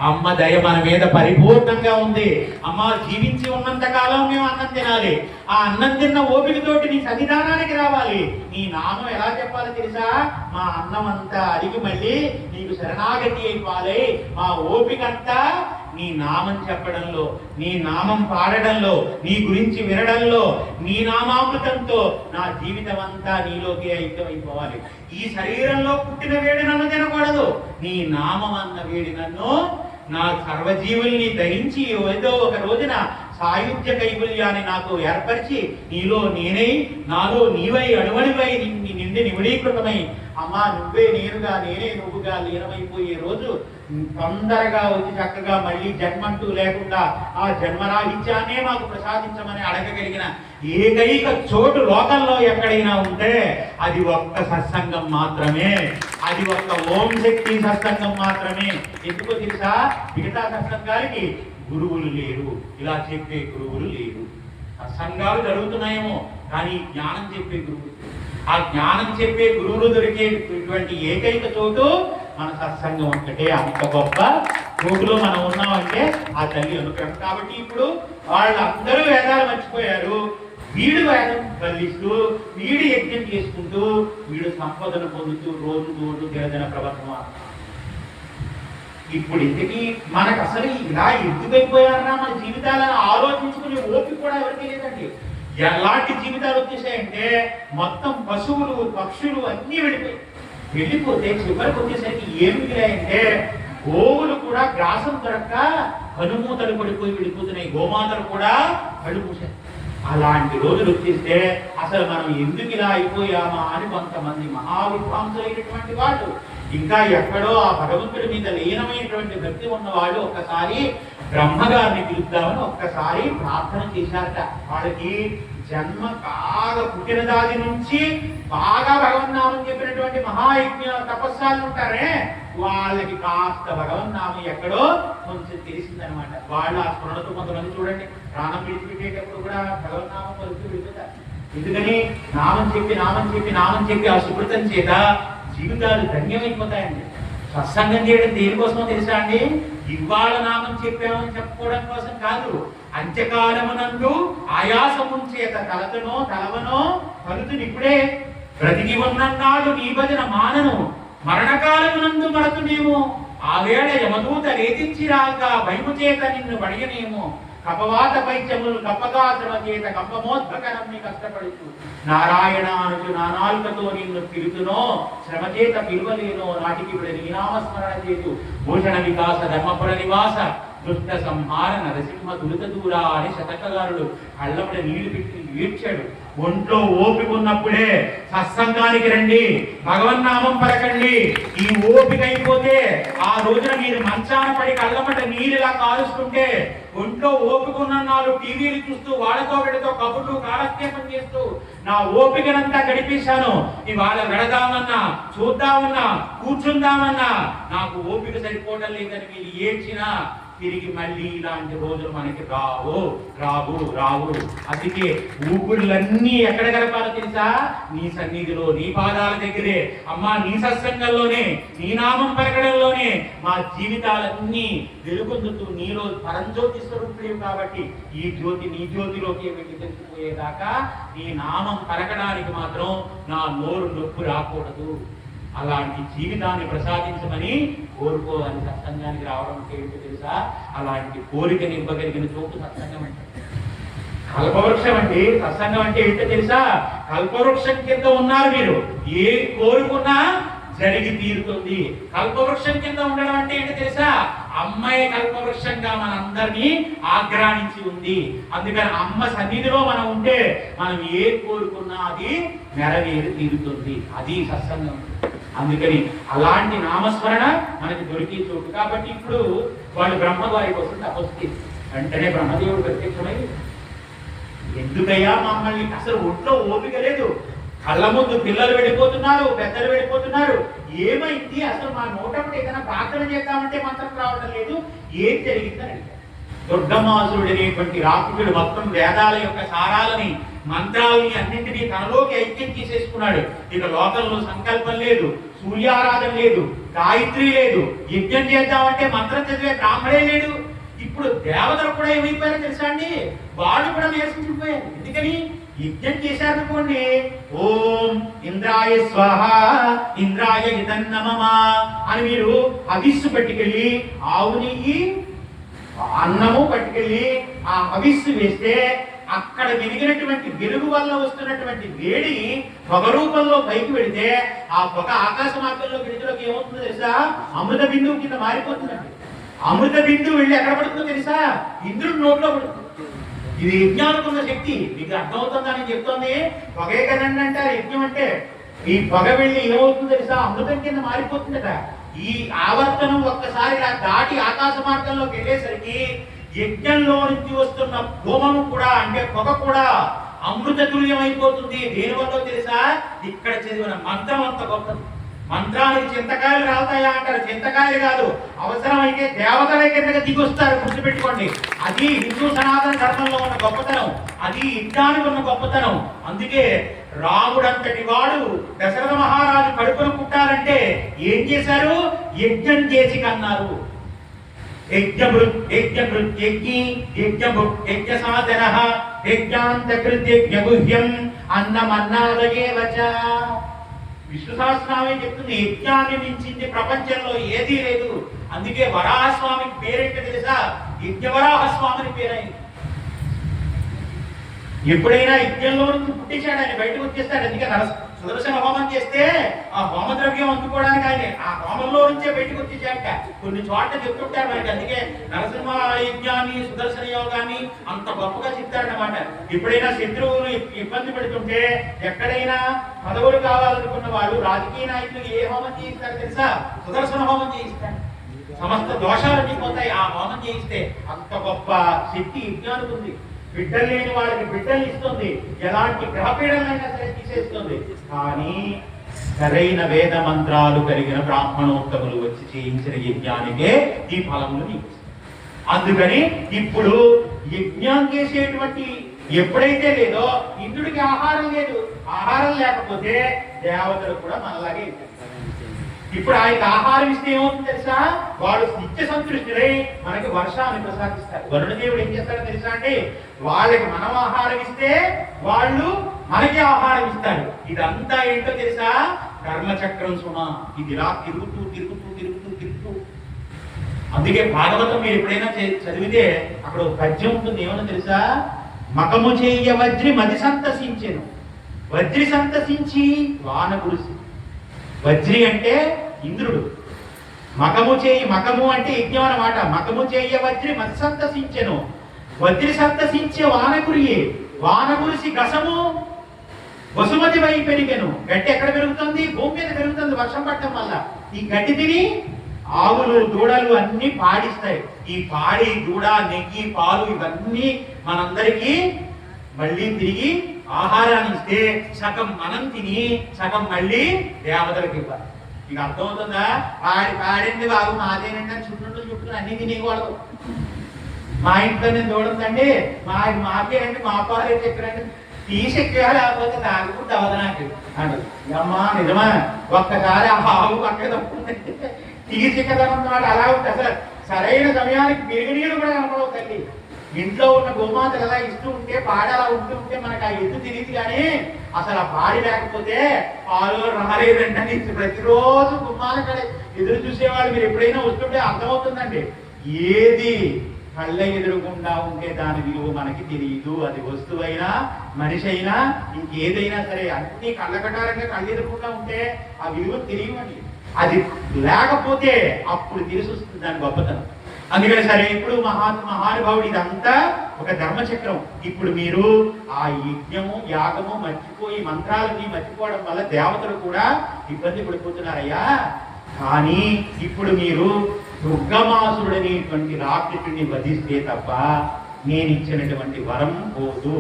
అమ్మ దయ మన మీద పరిపూర్ణంగా ఉంది. అమ్మ జీవించి ఉన్నంత కాలం మేము అన్నం తినాలి. ఆ అన్నం తిన్న ఓపికతోటి నీ సన్నిధానానికి రావాలి. నీ నామం ఎలా చెప్పాలో తెలుసా? మా అన్నం అంతా అడిగి మళ్ళీ నీకు శరణాగతి అయిపోవాలి. మా ఓపికంతా నీ నామం చెప్పడంలో, నీ నామం పాడడంలో, నీ గురించి వినడంలో, నీ నామామృతంతో నా జీవితం అంతా నీలోకి ఐక్యమైపోవాలి. ఈ శరీరంలో పుట్టిన వేడి నన్ను తినకూడదు, నీ నామం అన్న వేడి నన్ను, నా సర్వజీవుల్ని దహించి ఏదో ఒక రోజున సాయుధ్య కైవల్యాన్ని నాకు ఏర్పరిచి నీలో నేనై నాలో నీవై అణువణివై నిండి నిమిడీకృతమై అమ్మా నువ్వే నేనుగా నేనే నువ్వుగా లీనమైపోయే రోజు తొందరగా వచ్చి చక్కగా మళ్ళీ జన్మంటూ లేకుండా ఆ జన్మరాహిత్యాన్నే మాకు ప్రసాదించమని అడగగలిగిన ఏకైక చోటు లోకంలో ఎక్కడైనా ఉంటే అది ఒక్క సత్సంగం మాత్రమే, అది ఒక్క ఓం శక్తి సత్సంగం మాత్రమే. ఎందుకో తెలుసా? మిగతా సత్సంగాలకి గురువులు లేరు, ఇలా చెప్పే గురువులు లేరు. సత్సంగాలు జరుగుతున్నాయేమో కానీ జ్ఞానం చెప్పే గురువులు, ఆ జ్ఞానం చెప్పే గురువులు దొరికేటువంటి ఏకైక చోటు మన సత్సంగం ఒక్కటే. అంత గొప్ప చోటులో మనం ఉన్నామంటే ఆ తల్లి అనుగ్రహం. కాబట్టి ఇప్పుడు వాళ్ళందరూ వేదాలు మర్చిపోయారు, వీడు వేదం కల్లిస్తూ, వీడు యజ్ఞం చేసుకుంటూ, వీడు సంపదను పొందుతూ రోజు దినదిన ప్రవర్తన. ఇప్పుడు ఇంతకీ మనకు అసలు ఇలా ఎందుకైపోయారా మన జీవితాలను ఆలోచించుకునే ఓపిక కూడా ఎవరికి లేదండి. ఎలాంటి జీవితాలు వచ్చేసాయంటే మొత్తం పశువులు పక్షులు అన్నీ వెళ్ళిపోతే చివరికి వచ్చేసరికి ఏమి మిగిలాయంటే గోవులు కూడా గ్రాసం దొరక్క కనుమూతలు పడిపోయి వెళ్ళిపోతున్నాయి, గోమాతలు కూడా కడుపూసాయి. అలాంటి రోజులు వచ్చేస్తే అసలు మనం ఎందుకు ఇలా అయిపోయామా అని కొంతమంది మహావిద్వాంసులైనటువంటి వాళ్ళు, ఇంకా ఎక్కడో ఆ భగవంతుడి మీద లీనమైనటువంటి భక్తి ఉన్న వాళ్ళు ఒక్కసారి బ్రహ్మగారిని పిలుద్దామని ఒక్కసారి ప్రార్థన చేశారట. వాళ్ళకి జన్మ బాగా పుట్టిన దాది నుంచి బాగా భగవన్నామం చెప్పినటువంటి మహాయజ్ఞ తపస్సాలు ఉంటారే, వాళ్ళకి కాస్త భగవన్నామం ఎక్కడో కొంచెం తెలిసిందనమాట. వాళ్ళు ఆ స్మరణతో కొంతమంది చూడండి ప్రాణం విడిచిపెట్టేటప్పుడు కూడా భగవన్నామం పలుకుతూ విడిపోతారు. ఎందుకని? నామం చెప్పి ఆ సుకృతం చేత జీవితాలు ధన్యమైపోతాయండి. సత్సంగం చేయడం దేనికోసమో తెలుసా అండి? ఇవాళ నామం చెప్పామని చెప్పుకోవడం కోసం కాదు. అంత్యకాలమునందు ఆయాసము చేత తలవనో కలుతుని ఇప్పుడే బ్రతికి ఉన్నన్నాడు నీ భజన మానను, మరణకాలమునందు మరతునేమో ఆ వేళ యమదూత లేతించి రాగా భయము చేత నిన్ను వడియనేమో, కపవాత పైత్యములు కప్పగా శ్రమ చేత కంపమోద్భకరమ్ని కష్టపడుతూ నారాయణ అనుచు నానాల్కతో నిన్ను పిలుతునో శ్రమ చేత పిలువలేనో నాటికి ఇప్పుడు నీ నామస్మరణ చేతు భూషణ వికాస ధర్మపుర నివాస దుష్ట సంహార నరసింహ దురిత దూరా అని శతకగారుడు కళ్ళపడ నీళ్లు పెట్టి ఏడ్చాడు. ఒంట్లో ఓపిక ఉన్నప్పుడే సత్సంగానికి రండి, భగవన్నామం పలకండి. ఈ ఓపిక అయిపోతే ఆ రోజున మీరు మంచాన పడి కళ్ళమట నీళ్ళలా కాలుస్తుంటే, ఒంట్లో ఓపిక ఉన్న నాలుగు టీవీలు చూస్తూ వాళ్ళతో వీళ్ళతో కబుర్లు కాలక్షేపం చేస్తూ నా ఓపికనంతా గడిపేశాను, ఇవాళ వెళదామన్నా చూద్దామన్నా కూర్చుందామన్నా నాకు ఓపిక సరిపోవడం లేదని మీరు ఏడ్చినా తిరిగి మళ్ళీ ఇలాంటి రోజులు మనకి రావు. అందుకే ఊపిరులన్నీ ఎక్కడ గడపాలో తెలుసా? నీ సన్నిధిలో, నీ పాదాల దగ్గరే, అమ్మా నీ సత్సంగంలోనే, నీ నామం పలకడంలోనే మా జీవితాలన్నీ వెలుగొందుతూ నీలో పరంజ్యోతి స్వరూపుడు కాబట్టి ఈ జ్యోతి నీ జ్యోతిలోకి వెళ్ళి తెలిసిపోయేదాకా నీ నామం పలకడానికి మాత్రం నా నోరు నొప్పి రాకూడదు. అలాంటి జీవితాన్ని ప్రసాదించమని కోరుకోవాలి. సత్సంగానికి రావడం అంటే ఏంటో తెలుసా? అలాంటి కోరికని ఇవ్వగలిగిన చోటు సత్సంగం అంటే. కల్పవృక్షం అండి. సత్సంగం అంటే ఏంటో తెలుసా? కల్పవృక్షం కింద ఉన్నారు మీరు, ఏ కోరుకున్నా జరిగి తీరుతుంది. కల్పవృక్షం కింద ఉండడం అంటే ఏంటో తెలుసా? అమ్మాయి కల్పవృక్షంగా మనందరినీ ఆగ్రానించి ఉంది. అందుకని అమ్మ సన్నిధిలో మనం ఉంటే మనం ఏ కోరుకున్నా అది నెరవేరి తీరుతుంది. అది సత్సంగం. అందుకని అలాంటి నామస్మరణ మనకి దొరికే చోటు. కాబట్టి ఇప్పుడు వాళ్ళు బ్రహ్మగారి కోసం తపస్సు వెంటనే బ్రహ్మదేవుడు ప్రత్యక్షమై, ఎందుకయ్యా మమ్మల్ని అసలు ఒంట్లో ఓపిక లేదు, కళ్ళ ముందు పిల్లలు వెళ్ళిపోతున్నారు, పెద్దలు వెళ్ళిపోతున్నారు, ఏమైంది అసలు మా నోటప్పుడు ఏదైనా ప్రార్థన చేద్దామంటే మంత్రం రావడం లేదు, ఏం జరిగిందని అడిగారు. దుర్గమాసురుడు అనేటువంటి రాక్షసుడు మొత్తం వేదాల యొక్క సారాలని మంత్రాలని అన్నింటినీ తనలోకి ఐక్యం చేసేసుకున్నాడు. ఇక లోకంలో సంకల్పం లేదు, సూర్యారాధన లేదు, గాయత్రి లేదు, యజ్ఞం చేద్దామంటే మంత్రం చదివే బ్రాహ్మడే లేడు. ఇప్పుడు దేవతలు కూడా ఏమైపోయారో తెలుసా అండి? వాళ్ళు కూడా నేర్చుకుంటుపోయారు. ఎందుకని? యజ్ఞం చేశారనుకోండి, ఓం ఇంద్రాయ స్వాహ ఇంద్రాయ ఇదన్నమమా అని మీరు హవిస్సు పట్టుకెళ్ళి ఆవు నెయ్యి అన్నము పట్టుకెళ్ళి ఆ హవిస్సు వేస్తే అక్కడ వెలిగినటువంటి వెలుగు వల్ల వస్తున్నటువంటి వేడి పొగ రూపంలో పైకి వెళితే ఆ పొగ ఆకాశ మార్గంలో విడుదలకి ఏమవుతుందో తెలుసా? అమృత బిందువు కింద మారిపోతుందండి. అమృత బిందువు వెళ్ళి ఎక్కడ పడుతుందో తెలుసా? ఇంద్రుడి నోట్లో పడుతుంది. ఇది యజ్ఞానికి ఉన్న శక్తి. మీకు అర్థమవుతుందని చెప్తోంది. పొగే కదండి అంటారు యజ్ఞం అంటే. ఈ పొగ వెళ్ళి ఏమవుతుందో తెలుసా? అమృతం కింద మారిపోతుందట. ఈ ఆవర్తనం ఒక్కసారి ఇలా దాటి ఆకాశ మార్గంలోకి వెళ్ళేసరికి యజ్ఞంలో నుంచి వస్తున్న హోమము కూడా అంటే పొగ కూడా అమృత తుల్యం అయిపోతుంది. దేనివల్ల తెలుసా? ఇక్కడ చదివిన మంత్రం అంత గొప్పది. మంత్రానికి చింతకాయలు రావుతాయా అంటారు. చింతకాయలు కాదు, అవసరమైతే దేవతల కిందగా దిగొస్తారు. గుర్తుపెట్టుకోండి. అది హిందూ సనాతన ధర్మంలో ఉన్న గొప్పతనం, అది యజ్ఞానికి ఉన్న గొప్పతనం. అందుకే రాముడంతటి వాడు దశరథ మహారాజు కడుపును పుట్టాలంటే ఏం చేశారు? యజ్ఞం చేసి కన్నారు. విష్ణు సహస్రనామే చెప్తుంది, యజ్ఞాన్ని మించింది ప్రపంచంలో ఏదీ లేదు. అందుకే వరాహస్వామికి పేరేంటో తెలుసా? యజ్ఞవరాహస్వామిని పేరైంది. ఎప్పుడైనా యజ్ఞంలో నుంచి పుట్టించాడు ఆయన, బయటకు వచ్చేస్తాడు. అందుకే సుదర్శన హోమం చేస్తే ఆ హోమ ద్రవ్యం అందుకోవడానికి ఆయన ఆ హోమంలో నుంచే బయటకు వచ్చేసాక కొన్ని చోట్ల చెప్తుంటారు మనకి. అందుకే నరసింహ యజ్ఞాన్ని సుదర్శన యోగాన్ని అంత గొప్పగా చెప్తారన్నమాట. ఎప్పుడైనా శత్రువులు ఇబ్బంది పెడుతుంటే, ఎక్కడైనా పదవులు కావాలనుకున్న వాళ్ళు రాజకీయ నాయకులు ఏ హోమం చేయిస్తారు తెలుసా? సుదర్శన హోమం చేయిస్తారు. సమస్త దోషాలన్నీ పోతాయి ఆ హోమం చేయిస్తే. అంత గొప్ప శక్తి యజ్ఞానికి ఉంది. బిడ్డలు లేని వాళ్ళకి బిడ్డలు ఇస్తుంది. ఎలాంటి గ్రహపీడలైనా సరే తీసేస్తుంది. కానీ సరైన వేద మంత్రాలు కలిగిన బ్రాహ్మణోత్తములు వచ్చి చేయించిన యజ్ఞానికే ఈ ఫలములు నీకు. అందుకని ఇప్పుడు యజ్ఞం చేసేటువంటి ఎప్పుడైతే లేదో ఇంద్రుడికి ఆహారం లేదు. ఆహారం లేకపోతే దేవతలు కూడా మనలాగే. ఇప్పుడు ఆయనకు ఆహారం ఇస్తే ఏమవుతుంది తెలుసా? వాడు నిత్య సంతృష్టులై మనకి వర్షాన్ని ప్రసాదిస్తారు. వరుణదేవుడు ఏం చేస్తాడో తెలుసా అంటే, వాళ్ళకి మనం ఆహారం ఇస్తే వాళ్ళు మనకి ఆహారం ఇస్తారు. ఇదంతా ఏంటో తెలుసా? ధర్మచక్రం సుమ. ఇది ఇలా తిరుగుతూ తిరుగుతూ తిరుగుతూ తిరుగుతూ. అందుకే భాగవతం మీరు ఎప్పుడైనా చదివితే అక్కడ ఒక పద్యం ఉంటుంది. ఏమన్నా తెలుసా? మకము చెయ్య వజ్రి మది సంతసించెను. వజ్రి సంతసించి వాన కురిసి. వజ్రి అంటే ఇంద్రుడు. మకము అంటే యజ్ఞం అన్నమాట. మకము చేయ వజ్రి మది సంతసించెను. వజ్రి సంతసించే వాన కురియే. వాన కురిసి గసము వసుమతి వై పెరిగెను. గడ్డి ఎక్కడ పెరుగుతుంది? భూమి మీద పెరుగుతుంది వర్షం పడటం వల్ల. ఈ గడ్డి తిని ఆవులు దూడలు అన్ని పాడిస్తాయి. ఈ పాడి దూడ నెయ్యి పాలు ఇవన్నీ మనందరికీ మళ్ళీ తిరిగి ఆహారాన్ని ఇస్తే సగం మనం తిని సగం మళ్ళీ దేవతలకు ఇవ్వాలి. ఇక అర్థమవుతుందా? పాడింది బాబు మాదేనండి చుట్టూ అన్ని తినేవాళ్ళు. మా ఇంట్లో నేను చూడండి, మాకేనండి మా పాలే చెప్పారండి తీసెక్కా లేకపోతే తాగుకుంటే అవదు నాకు అంటారు. అమ్మా నిజమా? ఒక్కసారి ఆ ఆవు పక్క తప్పుందంటే తీసెక్కదన్నమాట. అలా ఉంటుంది. అసలు సరైన సమయానికి పెరిగినీళ్ళు కూడా కనపడవు తల్లి. ఇంట్లో ఉన్న గోమాతలు ఎలా ఇస్తూ ఉంటే పాడి అలా ఉంటూ ఉంటే మనకు ఆ ఎద్దు తెలియదు. కానీ అసలు ఆ పాడి లేకపోతే పాలు రాలేదండి. ప్రతిరోజు గుమ్మాల కడ ఎదురు చూసేవాళ్ళు మీరు ఎప్పుడైనా వస్తుంటే అర్థమవుతుందండి. ఏది కళ్ళ ఎదురుకుండా ఉంటే దాని విలువ మనకి తెలియదు. అది వస్తువైనా మనిషి అయినా ఇంకేదైనా సరే అన్ని కళ్ళకటారంగా కళ్ళు ఎదురుకుండా ఉంటే ఆ విలువ తెలియమండి. అది లేకపోతే అప్పుడు తెలిసి వస్తుంది దాని గొప్పతనం. అందుకని సరే ఇప్పుడు మహానుభావుడు ఇదంతా ఒక ధర్మచక్రం. ఇప్పుడు మీరు ఆ యజ్ఞము యాగము మర్చిపోయి మంత్రాలని మర్చిపోవడం వల్ల దేవతలు కూడా ఇబ్బంది పడిపోతున్నారయ్యా. కానీ ఇప్పుడు మీరు దుర్గమాసుడనేటువంటి రాక్షసుడిని వధిస్తే తప్ప నేను ఇచ్చినటువంటి వరం పోదు.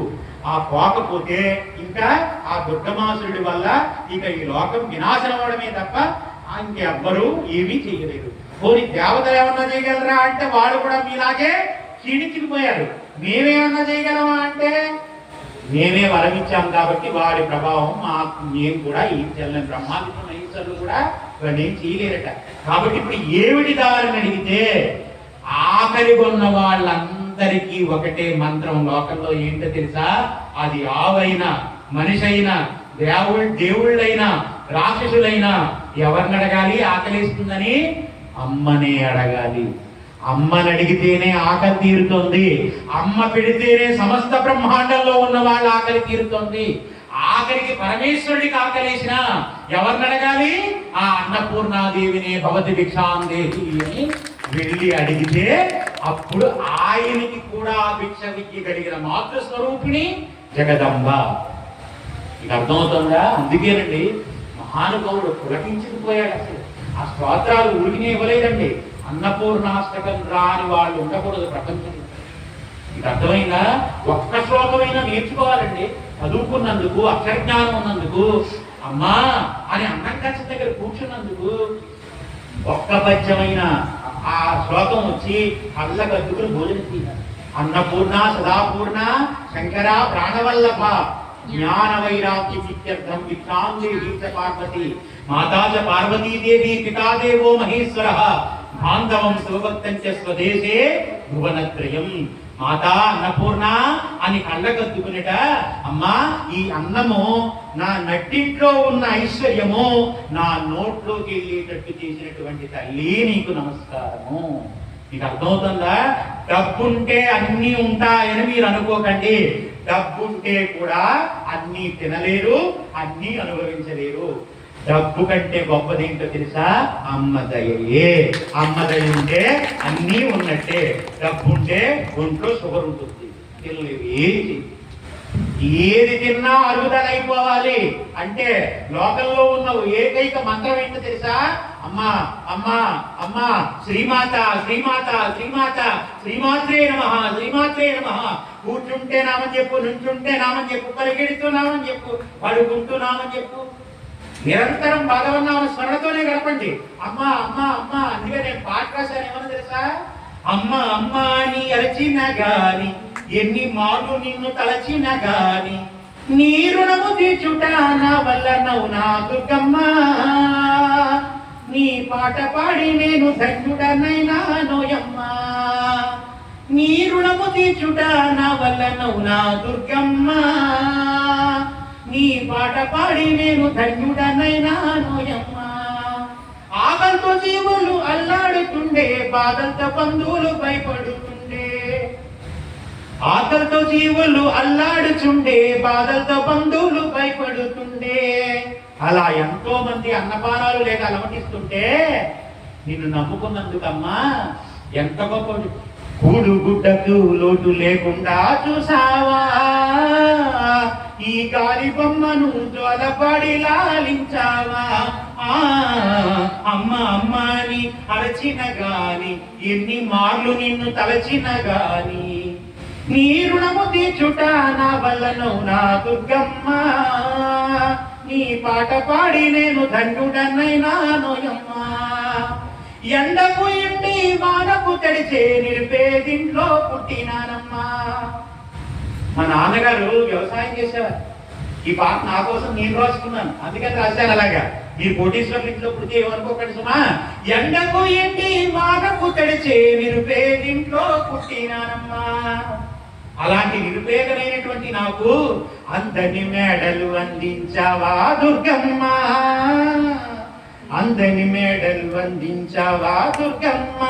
ఆ పోకపోతే ఇంకా ఆ దుర్గమాసుడి వల్ల ఇక ఈ లోకం వినాశనం అవడమే తప్ప ఇంకెవ్వరూ ఏమీ చేయలేరు. పోనీ దేవతలు ఏమన్నా చేయగలరా అంటే వాళ్ళు కూడా మీలాగే క్షీణించిపోయారు. మేమేమన్నా చేయగలమా అంటే మేమే వరం ఇచ్చాం కాబట్టి వాడి ప్రభావం మేము కూడా ఏం చేయలేము. బ్రహ్మాండ ఈశ్వరులు కూడా ఏం చేయలేరట. కాబట్టి ఇప్పుడు ఏమిటి దారిని అడిగితే ఆకలి కొన్న వాళ్ళందరికీ ఒకటే మంత్రం లోకంలో ఏంటో తెలుసా? అది ఆవైనా మనిషి అయినా దేవుళ్ళైనా రాక్షసులైనా ఎవరిని అడగాలి? ఆకలిస్తుందని అమ్మనే అడగాలి. అమ్మని అడిగితేనే ఆకలి తీరుతోంది, అమ్మ పెడితేనే సమస్త బ్రహ్మాండంలో ఉన్న వాళ్ళ ఆకలి తీరుతోంది. ఆఖరికి పరమేశ్వరుడికి ఆకలేసిన ఎవరిని అడగాలి? ఆ అన్నపూర్ణాదేవిని భవతి భిక్షాందేహి అని వెళ్ళి అడిగితే అప్పుడు ఆయనకి కూడా భిక్ష కలిగిన మాతృస్వరూపిణి జగదంబ. ఇది అర్థమవుతుందా? అందుకేనండి మహానుభావుడు పులకించుకుపోయాడు. అసలు ఆ స్తోత్రాలు ఊరికినే ఇవ్వలేదండి. అన్నపూర్ణాష్టకం రాని వాళ్ళు ఉండకూడదు ప్రపంచంలో. ఇది అర్థమైందా? ఒక్క శ్లోకమైనా నేర్చుకోవాలండి. చదువుకున్నందుకు, అక్షరజ్ఞానం ఉన్నందుకు, అమ్మా అని అన్నం కచ్చ దగ్గర కూర్చున్నందుకు ఒక్క పద్యమైన ఆ శ్లోకం వచ్చి కళ్ళ కద్దుకుని భోజనం చేయాలి. అన్నపూర్ణ సదాపూర్ణ శంకర ప్రాణవల్లభ జ్ఞాన వైరాగ్య ఇత్యర్థం విక్రాందేవి చ పార్వతి మాతా చ పార్వతీదేవి పితాదేవో మహేశ్వర బాంధవం శివభక్తం చ స్వదేశే భువనత్రయం. మాతా అన్నపూర్ణ అని కళ్ళకద్దుకునేట, అమ్మా ఈ అన్నము నా నట్టింట్లో ఉన్న ఐశ్వర్యము నా నోట్లోకి వెళ్ళేటట్టు చేసినటువంటి తల్లి నీకు నమస్కారము. మీకు అర్థమవుతుందా? డబ్బుంటే అన్నీ ఉంటాయని మీరు అనుకోకండి. డబ్బుంటే కూడా అన్నీ తినలేరు, అన్నీ అనుభవించలేరు. డబ్బు కంటే గొప్పదేంటో తెలుసా? అమ్మ దయయే. అమ్మ దయ ఉంటే అన్నీ ఉన్నట్టే. డబ్బు ఉంటే ఒంట్లో షుగర్ ఉంటుంది, తినలేవు. ఏది తిన్నా అరుగుదల అయిపోవాలి అంటే లోకంలో ఉన్న ఏకైక మంత్రం ఏంటో తెలుసా? అమ్మా అమ్మా అమ్మా శ్రీమాత శ్రీమాత శ్రీమాత శ్రీమాత్రే నమః శ్రీమాత్రే నమః. కూర్చుంటే నామని చెప్పు, నుంచుంటే నామని చెప్పు, పరిగెడుతూ నామని చెప్పు, పడుకుంటూ నామని చెప్పు. నిరంతరం భగవన్నామ స్మరణతోనే గడపండి. అమ్మా అమ్మా అమ్మా. అందుకే నేను పాట రాశాను. ఏమన్నా తెలుసా? అమ్మ అమ్మ అని అరచిన గాని, ఎన్ని మాటలు నిన్ను తలచిన గాని, నీ రుణము తీర్చుట నా వల్ల నవ్వునా దుర్గమ్మ. నీ పాట పాడి నేను ధన్యుడనైనా నోయమ్మ. నీ రుణము తీర్చుట నా వల్ల నవ్వునా దుర్గమ్మ. నీ పాట పాడి నేను ధన్యుడనైనా నోయమ్మ. ఆకలితో జీవులు అల్లాడుతుండే, బాధలతో బంధువులు భయపడుతుండే. ఆకలితో జీవులు అల్లాడుచుండే, బాధలతో బంధువులు భయపడుతుండే. అలా ఎంతో మంది అన్నపానాలు లేక అలమటిస్తుంటే నిన్ను నమ్ముకున్నందుకమ్మా ఎంత గొప్ప. కూడు గుడ్డకు లోటు లేకుండా చూసావా, ఈ గాలి బొమ్మను జ్వలపడి లాలించావా. అమ్మ అమ్మ అని అరచిన గాని, ఎన్ని మార్లు నిన్ను తలచిన గాని, నీ రుణము తీర్చుట నా వల్లనో నా దుర్గమ్మ. నీ పాట పాడి నేను ధన్యుడనైనా నోయమ్మ. ఎండకు ఎండి వానకు తడిచే నిరుపేదింట్లో పుట్టినానమ్మా. మా నాన్నగారు వ్యవసాయం చేసేవారు. ఈ పాట నా కోసం నేను రాసుకున్నాను, అందుకని రాశాను అలాగా. మీరు కోటీశ్వరుల ఇంట్లో పుడితే ఏమనుకోకండి సుమా. ఎండకు ఎండి వానకు తడిచే నిరుపేదింట్లో పుట్టినానమ్మా. అలాంటి నిరుపేదమైనటువంటి నాకు అందని మేడలు అందించావా దుర్గమ్మ. అందని మేడలు అందించావా దుర్గమ్మ.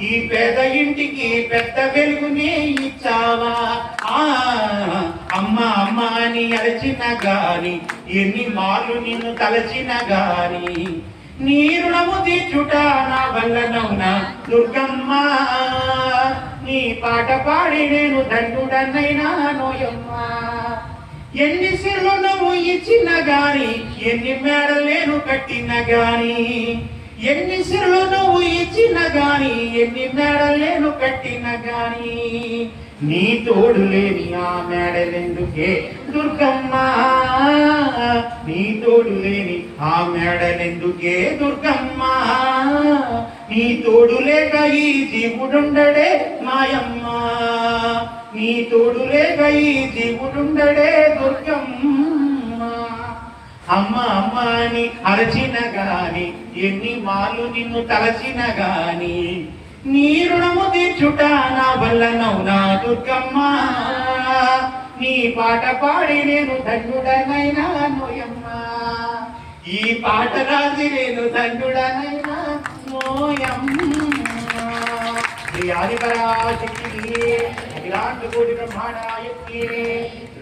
ఈ పేద ఇంటికి పెద్ద వెలుగునే ఇచ్చావా. అమ్మ అమ్మ అని అరచిన గాని, ఎన్ని మార్లు నిన్ను తలచిన గాని, నీ రుణము తీర్చుట నా వల్ల నవ్వునా దుర్గమ్మ. నీ పాట పాడి నేను ధన్యుడనైనా నోయమ్మ. ఎన్ని సిర్లు నువ్వు ఇచ్చిన గాని, ఎన్ని మేడలు నేను కట్టిన గాని, ఎన్ని సిర్లు నువ్వు ఇచ్చిన గాని, ఎన్ని మేడలు నేను కట్టిన గాని, నీ తోడు లేని ఆ మేడలెందుకే దుర్గమ్మ. నీ తోడు లేని ఆ మేడలెందుకే దుర్గమ్మ. నీ తోడు లేక ఈ జీవుడుండడే మాయమ్మ. నీ తోడు లేక ఈ జీవుడుండడే దుర్గమ్మ. అమ్మ అమ్మ అని అరచిన గాని, ఎన్ని మార్లు నిన్ను తలచిన గాని, నీ రుణము తీర్చుట నా వల్ల నవ్వునా దుర్గమ్మ. నీ పాట పాడి నేను ధన్యుడనైనా నోయమ్మ. ఈ పాట రాసి నేను ధన్యుడనైనా నోయమ్మ. శ్రీ ఆదిపరాశక్తి అఖిలాండ కోటి బ్రహ్మాండాయకి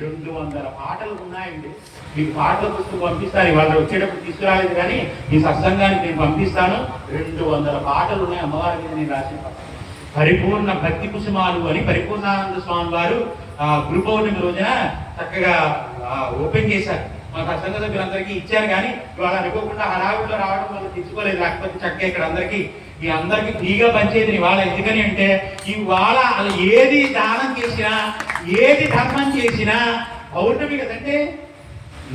200 పాటలు ఉన్నాయండి. మీకు పాటల పుస్తకం పంపిస్తాను, వాళ్ళు వచ్చేటప్పుడు తీసుకురాలేదు కానీ ఈ సత్సంగానికి నేను పంపిస్తాను. 200 పాటలు ఉన్నాయి అమ్మవారి మీద నేను రాసిన. పరిపూర్ణ భక్తి కుసుమాలు అని పరిపూర్ణానంద స్వామి వారు గురు పౌర్ణమి రోజున చక్కగా ఓపెన్ చేశారు. మా సత్సంగ సభ్యులందరికీ ఇచ్చారు కానీ ఇవాళ అనుకోకుండా హడావుల్లో రావడం వల్ల తెచ్చుకోలేదు. లేకపోతే చక్కగా ఇక్కడ అందరికీ ఫ్రీగా పంచేది ఇవాళ. ఎందుకని అంటే ఇవాళ అలా ఏది దానం చేసినా ఏది ధర్మం చేసినా పౌర్ణమి కదంటే,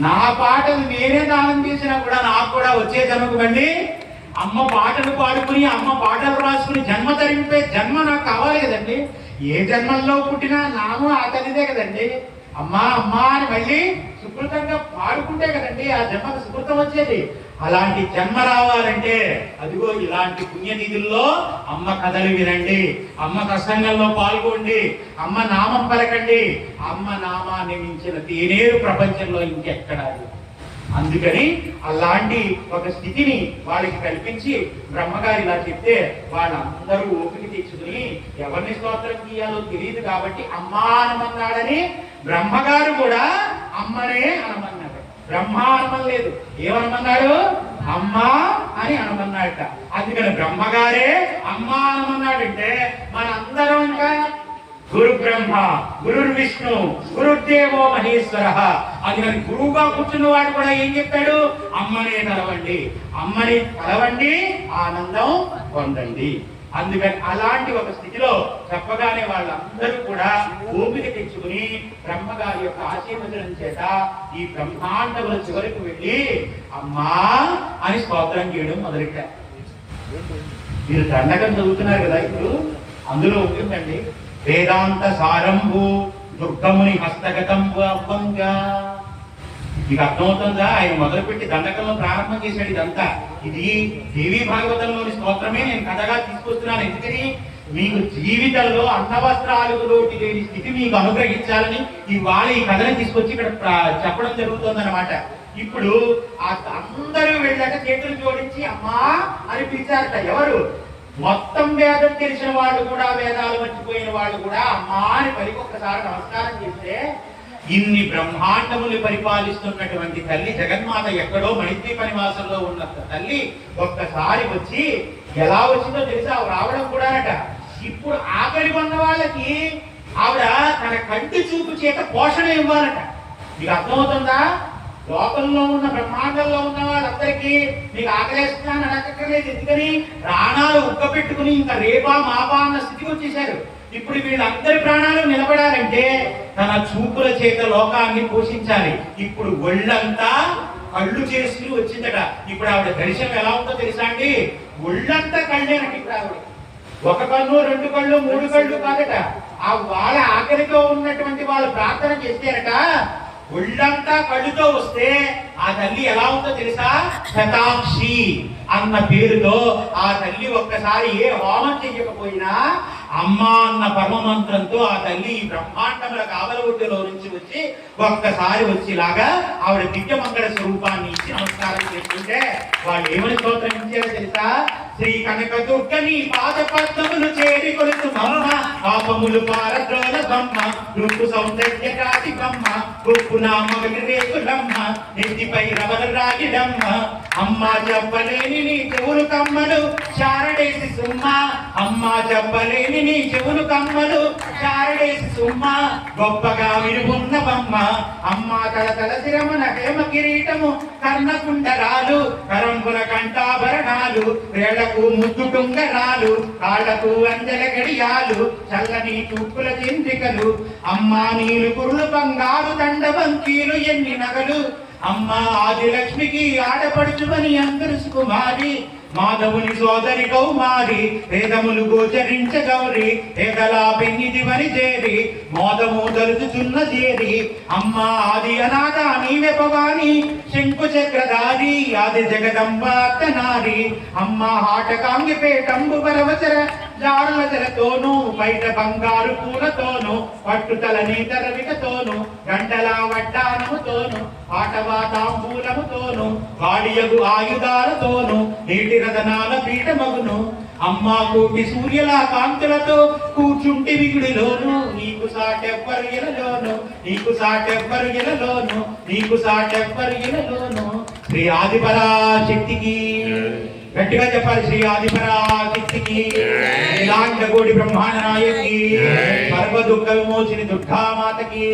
నా పాటలు నేనే దానం చేసినా కూడా నాకు కూడా వచ్చే జన్మకు బండి అమ్మ పాటలు పాడుకుని అమ్మ పాటలు రాసుకుని జన్మ తరింపే జన్మ నాకు కావాలి కదండి. ఏ జన్మల్లో పుట్టినా నాము ఆ తల్లిదే కదండి. అమ్మా అమ్మా అని మళ్ళీ సుకృతంగా పాడుకుంటే కదండి ఆ జన్మకు సుకృతం వచ్చేది. అలాంటి జన్మ రావాలంటే అదిగో ఇలాంటి పుణ్యతిథుల్లో అమ్మ కథలు వినండి, అమ్మ ప్రసంగంలో పాల్గొండి, అమ్మ నామం పలకండి. అమ్మ నామాన్ని మించిన తేనేరు ప్రపంచంలో ఇంకెక్కడా. అందుకని అలాంటి ఒక స్థితిని వాళ్ళకి కల్పించి బ్రహ్మగారు ఇలా చెప్తే వాళ్ళందరూ ఓపిక తెచ్చుకుని ఎవరిని స్తోత్రం చేయాలో తెలియదు కాబట్టి అమ్మా అనమన్నాడని బ్రహ్మగారు కూడా అమ్మనే అనమన్నాడు. బ్రహ్మ అనమనలేదు, ఏమనమన్నాడు? అమ్మా అని అనమన్నాడట. అందుకని బ్రహ్మగారే అమ్మా అనమన్నాడంటే మనందరం ఇంకా గురు బ్రహ్మ గురు విష్ణు గురుదేవో మహేశ్వర. అది మరి గురువుగా కూర్చున్న వాడు కూడా ఏం చెప్పాడు? అమ్మనే తలవండి, అమ్మని తలవండి, ఆనందం పొందండి. అందుకని అలాంటి ఒక స్థితిలో చెప్పగానే వాళ్ళందరూ కూడా ఓపిక తెచ్చుకుని బ్రహ్మగారి యొక్క ఆశీర్వచనం చేత ఈ బ్రహ్మాండముల చివరికి వెళ్ళి అమ్మా అని స్తోత్రం చేయడం మొదలెట్టారు. మీరు దండకం చదువుతున్నారు కదా, ఇప్పుడు అందులో ఉంటుందండి వేదాంత సారంభు దుర్గముని హస్తగతంగా. మీకు అర్థమవుతుందా? ఆయన మొదలుపెట్టి దండకంలో ప్రారంభం చేశాడు ఇదంతా. ఇది దేవీ భాగవతంలోని స్తోత్రమే నేను కథగా తీసుకొస్తున్నాను. ఎందుకని మీకు జీవితంలో అన్నవస్త్రాలకు లోటు లేని స్థితి మీకు అనుగ్రహించాలని ఇవాళ ఈ కథను తీసుకొచ్చి ఇక్కడ చెప్పడం జరుగుతుందన్నమాట. ఇప్పుడు అందరూ వెళ్ళాక చేతులు జోడించి అమ్మా అని పిలిచారట. ఎవరు? మొత్తం వేదం తెలిసిన వాళ్ళు కూడా, వేదాలు మర్చిపోయిన వాళ్ళు కూడా అమ్మా అని పలికి ఒక్కసారి నమస్కారం చేస్తే ఇన్ని బ్రహ్మాండములు పరిపాలిస్తున్నటువంటి తల్లి జగన్మాత ఎక్కడో మణిద్వీప నివాసంలో ఉన్న తల్లి ఒక్కసారి వచ్చి ఎలా వచ్చిందో తెలుసా? రావడం కూడానట. ఇప్పుడు ఆకలి ఉన్న వాళ్ళకి ఆవిడ తన కంటి చూపు చేత పోషణ ఇవ్వాలట. మీకు అర్థమవుతుందా? లోకంలో ఉన్న బ్రహ్మాండంలో ఉన్న వాళ్ళందరికీ మీకు ఆకలేస్తున్నాను అడగక్కర్లేదు. ఎందుకని ప్రాణాలు ఉక్కపెట్టుకుని ఇంకా రేపా మాపా అన్న స్థితికి వచ్చేసారు. ఇప్పుడు వీళ్ళందరి ప్రాణాలు నిలబడాలంటే తన చూపుల చేత లోకాన్ని పోషించాలి. ఇప్పుడు ఒళ్ళంతా కళ్ళు చేసుకుని వచ్చిందట. ఇప్పుడు ఆవిడ దర్శనం ఎలా ఉందో తెలుసా అండి? ఒళ్ళంతా కళ్ళేనట. ఇప్పుడు ఆవిడ ఒక కన్ను, 2 కళ్ళు, 3 కళ్ళు కాదట. ఆ వాళ్ళ ఆకలితో ఉన్నటువంటి వాళ్ళు ప్రార్థన చేస్తేనట ఒళ్ళంతా కళ్ళుతో వస్తే ఆ తల్లి ఎలా ఉందో తెలుసా? శతాక్షి అన్న పేరుతో ఆ తల్లి ఒక్కసారి ఏ హోమం చెయ్యకపోయినా అమ్మా అన్న పరమమంత్రంతో ఆ తల్లి ఈ బ్రహ్మాండముల కావల ఒడ్డులో నుంచి వచ్చి ఒక్కసారి వచ్చేలాగా ఆవిడ దివ్యమంగళ స్వరూపాన్ని ఇచ్చి నమస్కారం చేసుకుంటే వాళ్ళు ఏమని స్తోత్రం ఇచ్చారో తెలుసా? శ్రీ కనక దుర్గని పాద పద్మములు చేరి కొలుసు బొమ్మ, పాపములు పారద్రోల బొమ్మ, రూపు సౌందర్య కాటి బొమ్మ, ఉప్పు నామగలి రేకులమ్మ, నెత్తిపై రవల రాగిడమ్మ, అమ్మా చెప్పలేని నీ చెవులు కమ్మలు శారడేసి సుమ్మ, అమ్మా చెప్పలేని నీ చెవులు కమ్మలు శారడేసి సుమ్మ, గొప్పగా విరుగున్న బొమ్మ, అమ్మా తలతల శిరమున హేమ కిరీటము కర్ణకుండరాలు, కరంబుల కంఠాభరణాలు, వేళ్లకు ముద్దు టుంగరాలు, కాళ్లకు అంజల గడియాలు, చల్లని చూపుల చింద్రికలు, అమ్మా నీలు కురులు బంగారు దండబంకీలు ఎన్ని నగలు, అమ్మా ఆదిలక్ష్మికి ఆడపడుచుమని అందరు కుమారి, మాధవుని సోదరి కౌమారి, వేదములు గోచరించ గౌరి, వేదలా పెన్నిదివని చేరి మోదము దలుచుచున్న చేరి, అమ్మా ఆది అనాథ నీవే భవాని, శంకు చక్రధారి ఆది జగదంబార్తనారి, అమ్మా ఆటకాంగి పేటంబు పరవచర జారుల జలతోను, బయట బంగారు పూలతోను, పట్టుతల నేతరవికతోను, గంటల వడ్డానముతోను, పాటవా తాంబూలముతోను, వాడియగు ఆయుధాలతోను, నీటి రతనాల పీఠమగును, అమ్మా కోటి సూర్యుల కాంతులతో కూర్చుంటే విగుడిలోను నీకు సాటెవ్వరు ఎలలోను నీకు సాటెవ్వరు ఎలలోను నీకు సాటెవ్వరు ఎలలోను శ్రీ ఆదిపరాశక్తికి గట్టిగా చెప్పాలి. శ్రీ ఆదిపరాశక్తికి నీలాండకోటి బ్రహ్మాండ నాయకి సర్వ దుఃఖ విమోచిని దుర్గామాతకి.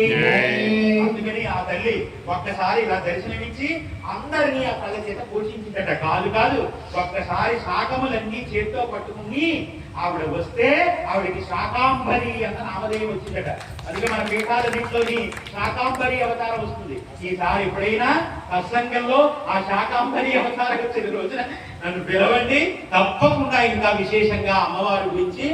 అందుకని ఆ తల్లి ఒక్కసారి ఇలా దర్శనమిచ్చి అందరినీ ఆ కళ్ళ చేత పోషించిందట. కాదు ఒక్కసారి శాఖములన్నీ చేత్తో పట్టుకుని ఆవిడ వస్తే ఆవిడకి శాకాంబరి అన్న నామధేయం వచ్చిందట. అందుకే మన పీఠాలన్నింటిలోని శాకాంబరి అవతారం వస్తుంది. ఈసారి ఎప్పుడైనా సత్సంగంలో ఆ శాకాంబరి అవతారం వచ్చిన రోజున నన్ను పిలవండి, తప్పకుండా ఇంకా విశేషంగా అమ్మవారి గురించి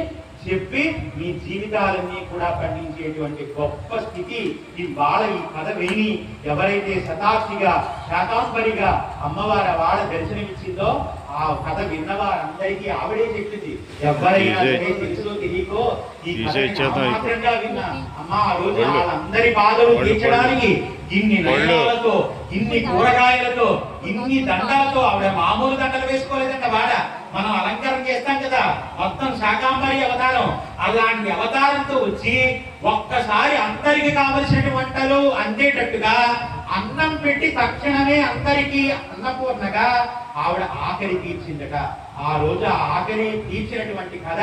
చెప్పి మీ జీవితాలన్నీ కూడా పండించేటువంటి గొప్ప స్థితి ఇవాళ ఈ కథ విని ఎవరైతే శతాబ్దిగా శాకాంబరిగా అమ్మవారి వాళ్ళ దర్శనమిచ్చిందో ఆ కథ విన్నవారందరికీ ఆవిడే చెప్పింది. ఎవరైనా తెలుసో తెలియకో ఈ మాత్రంగా విన్నా అమ్మా ఆ రోజు వాళ్ళందరి బాధలు తీర్చడానికి ఇన్ని నయనాలతో ఇన్ని కూరగాయలతో ఇన్ని దండాలతో ఆవిడ మామూలు దండలు వేసుకోలేదంట. వాడ మనం అలంకారం చేస్తాం కదా, మొత్తం శాకాంబరి అవతారం. అలాంటి అవతారంతో వచ్చి ఒక్కసారి అందరికి కావలసిన వంటలు అందేటట్టుగా అన్నం పెట్టి తక్షణమే అందరికీ అన్నపూర్ణగా ఆవిడ ఆకలి తీర్చిందట. ఆ రోజు ఆకలి తీర్చినటువంటి కథ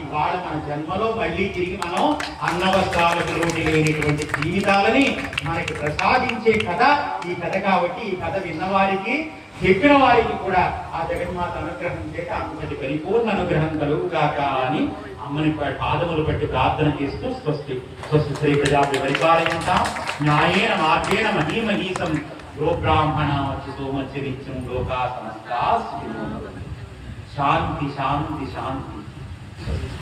ఇవాళ మన జన్మలో మళ్ళీ తిరిగి మనం అన్నవస్త్రాలకు లోటు లేనిటువంటి జీవితాలని మనకి ప్రసాదించే కథ ఈ కథ. కాబట్టి ఈ కథ విన్నవారికి చెప్పిన వారికి కూడా ఆ జగన్మాత అనుగ్రహం చేత అంతటి పరిపూర్ణ అనుగ్రహం కలుగుగాక అని అమ్మని పాదములు పట్టి ప్రార్థన చేస్తూ స్వస్తి స్వస్తి శ్రీ ప్రజాపతి పరిపాలయంతాం న్యాయేన మార్గేణ మహీమహీసం గోబ్రాహ్మణ సోమచరిత్యం లోకా సమస్తా శాంతి శాంతి శాంతి.